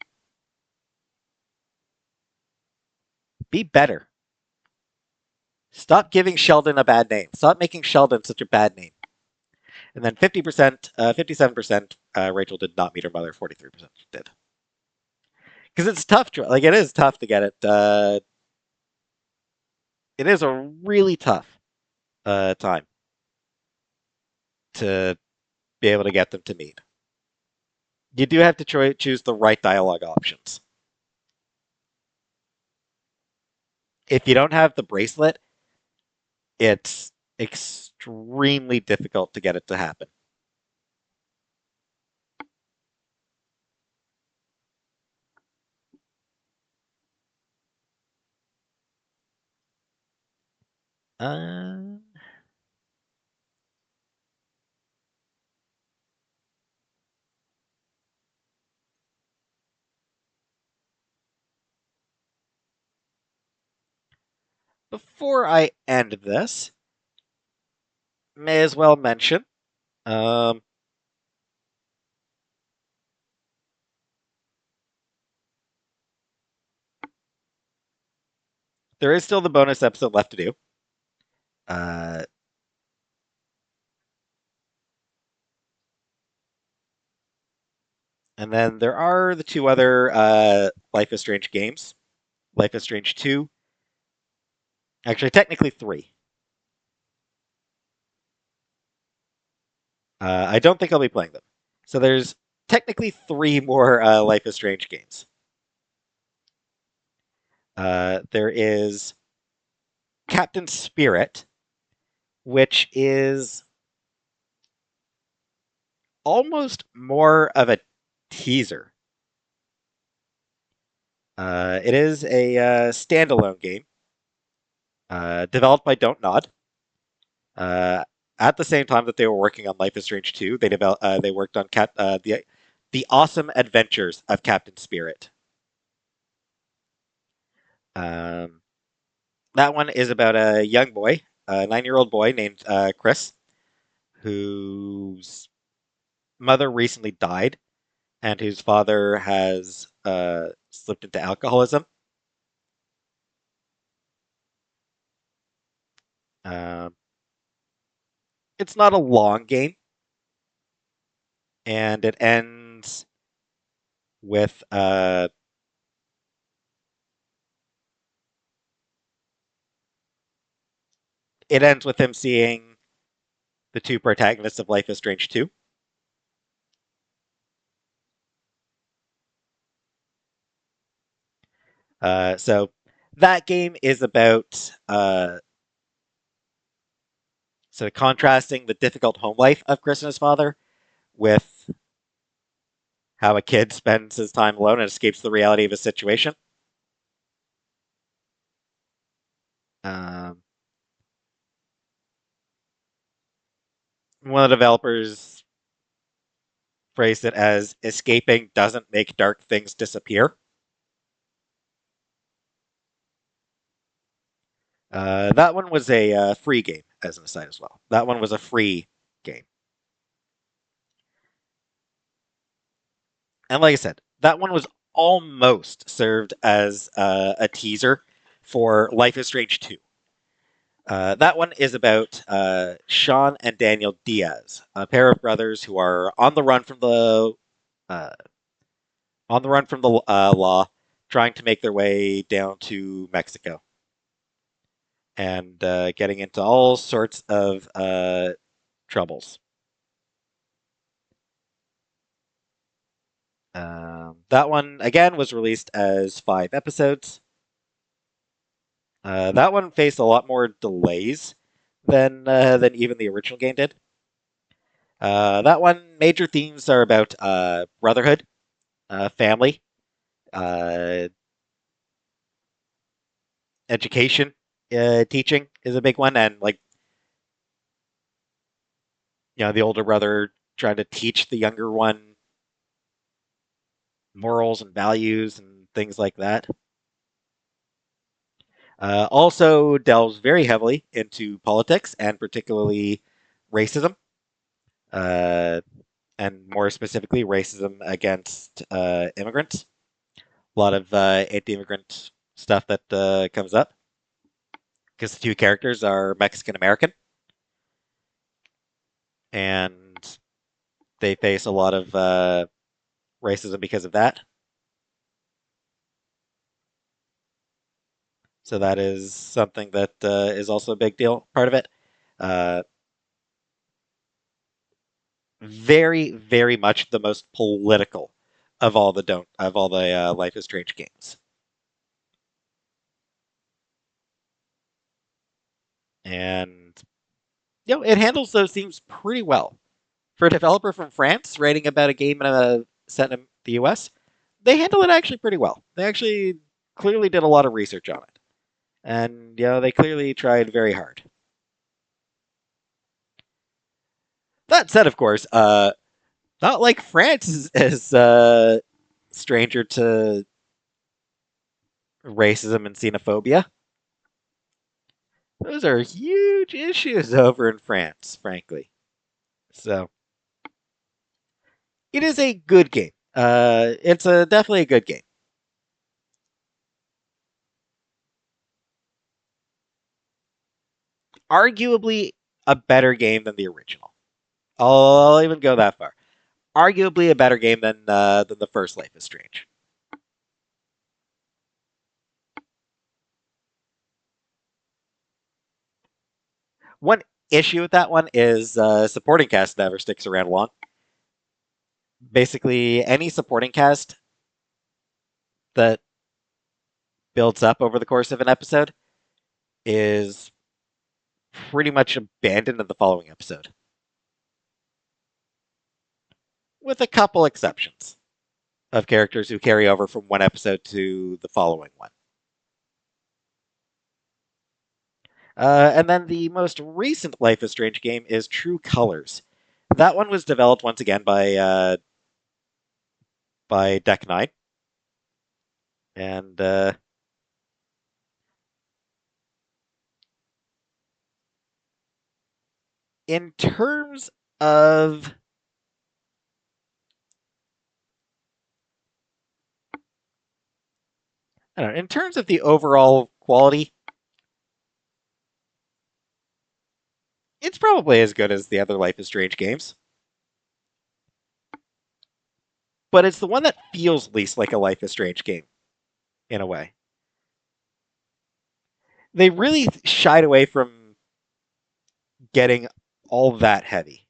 Be better. Stop giving Sheldon a bad name. Stop making Sheldon such a bad name. And then 50%, 57%, Rachel did not meet her mother. 43% did. Because it's tough. Like, it is tough to get it. It is a really tough time to be able to get them to meet. You do have to choose the right dialogue options. If you don't have the bracelet, it's extremely difficult to get it to happen. Uh, Before I end this, may as well mention um, there is still the bonus episode left to do. Uh, and then there are the two other Life is Strange games. Life is Strange 2. Actually, technically 3. I don't think I'll be playing them. So there's technically 3 more Life is Strange games. There is Captain Spirit, which is almost more of a teaser. It is a standalone game developed by Don't Nod. At the same time that they were working on Life is Strange 2, they worked on the awesome adventures of Captain Spirit. Um, that one is about a young boy, a 9-year-old boy named Chris, whose mother recently died, and whose father has slipped into alcoholism. Um, it's not a long game, and it ends with him seeing the two protagonists of Life is Strange 2. So that game is about So contrasting the difficult home life of Chris and his father with how a kid spends his time alone and escapes the reality of his situation. Um, One of the developers phrased it as escaping doesn't make dark things disappear. That one was a free game, as an aside as well. That one was a free game. And like I said, that one was almost served as a teaser for Life is Strange 2. That one is about Sean and Daniel Diaz, a pair of brothers who are uh, on the run from the law, trying to make their way down to Mexico, and getting into all sorts of troubles. That one again was released as 5 episodes. That one faced a lot more delays than even the original game did. That one major themes are about brotherhood, family, uh, education, teaching is a big one, and like the older brother trying to teach the younger one morals and values and things like that. Also delves very heavily into politics and particularly racism, uh, and more specifically racism against immigrants. A lot of anti-immigrant stuff that comes up because the two characters are Mexican American, and they face a lot of racism because of that. So that is something that is also a big deal, part of it. Uh, Very, very much the most political of all the Life is Strange games, and it handles those themes pretty well for a developer from France writing about a game set in the U.S. They handle it actually pretty well. They actually clearly did a lot of research on it, and they clearly tried very hard. That said, of course, not like France is stranger to racism and xenophobia. Those are huge issues over in France, frankly. So it is a good game. It's definitely a good game. Arguably a better game than the original. I'll even go that far. Arguably a better game than the first Life is Strange. One issue with that one is supporting cast never sticks around long. Basically, any supporting cast that builds up over the course of an episode is pretty much abandoned in the following episode, with a couple exceptions of characters who carry over from one episode to the following one. And then the most recent Life is Strange game is True Colors. That one was developed once again by Deck Nine, and in terms of I don't know, in terms of the overall quality, it's probably as good as the other Life is Strange games. But it's the one that feels least like a Life is Strange game, in a way. They really shied away from getting all that heavy.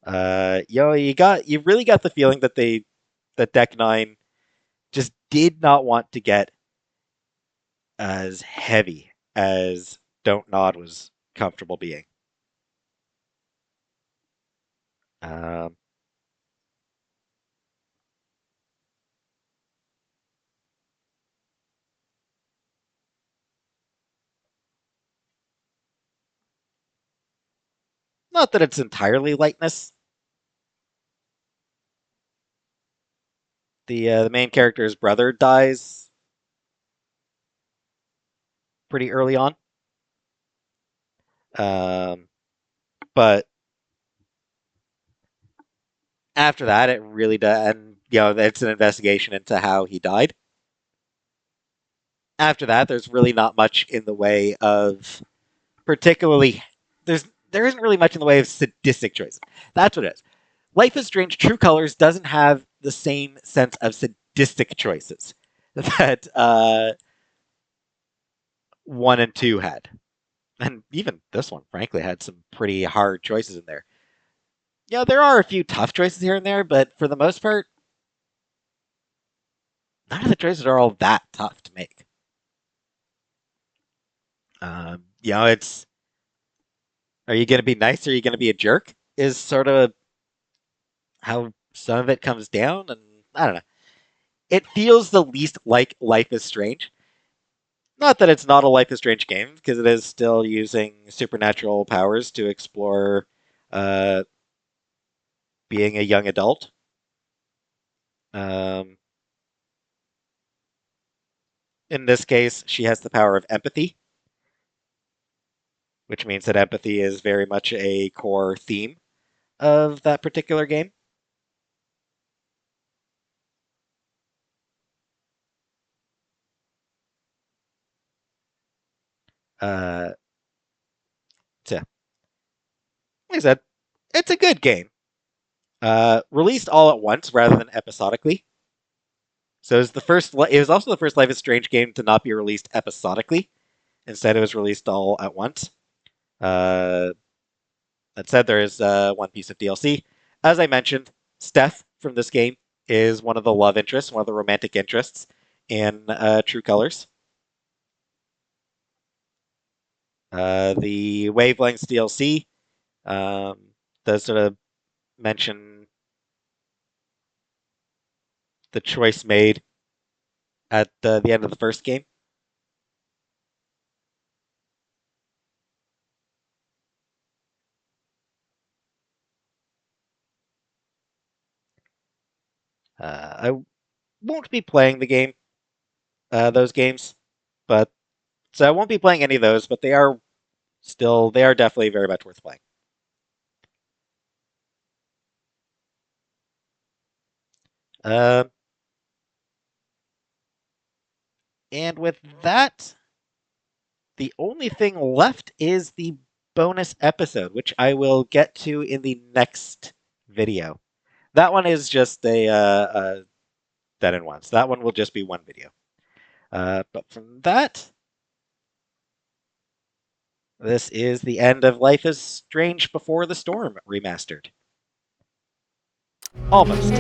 You really got the feeling that Deck Nine just did not want to get as heavy as Don't Nod was comfortable being. Um, Not that it's entirely lightness. The main character's brother dies pretty early on. Um, but after that, it really does, and it's an investigation into how he died. After that, there's really not much in the way of particularly there isn't really much in the way of sadistic choices. That's what it is. Life is Strange True Colors doesn't have the same sense of sadistic choices that 1 and 2 had. And even this one, frankly, had some pretty hard choices in there. There are a few tough choices here and there, but for the most part, none of the choices are all that tough to make. It's are you going to be nice or are you going to be a jerk? Is sort of how some of it comes down, and I don't know. It feels the least like Life is Strange. Not that it's not a Life is Strange game, because it is still using supernatural powers to explore uh, being a young adult. Um, in this case, she has the power of empathy, which means that empathy is very much a core theme of that particular game. Uh, so, like I said, it's a good game. Released all at once rather than episodically. So it was the first. It was also the first Life is Strange game to not be released episodically. Instead, it was released all at once. Uh, that said, there is one piece of DLC. As I mentioned, Steph from this game is one of the love interests, one of the romantic interests in True Colors. The Wavelengths DLC does sort of mention the choice made at the end of the first game. I won't be playing those games, but so I won't be playing any of those. But they are definitely very much worth playing. Uh, and with that, the only thing left is the bonus episode, which I will get to in the next video. That one is just a dead in one. So that one will just be one video. But from that, this is the end of Life is Strange Before the Storm remastered. Almost.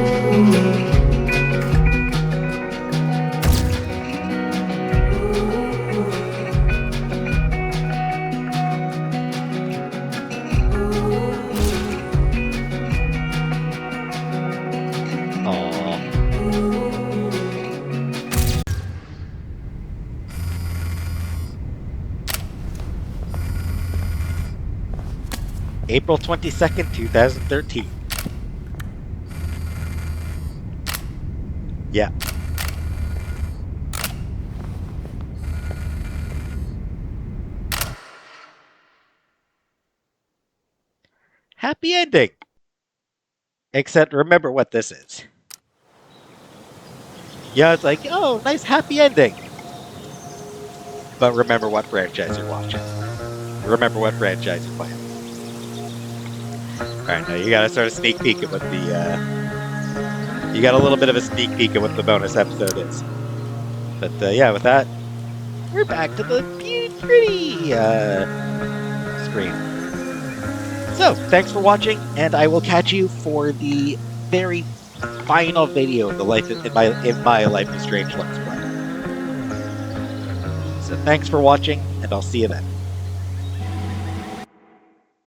April 22nd, 2013. Yeah. Happy ending. Except remember what this is. Yeah, it's like, oh, nice happy ending. But remember what franchise you're watching. Remember what franchise you're playing. Alright, now you gotta start a sneak peek at what you got a little bit of a sneak peek at what the bonus episode is. But yeah, with that, we're back to the pretty screen. So, thanks for watching, and I will catch you for the very final video of the in my Life is Strange Let's Play. So thanks for watching, and I'll see you then.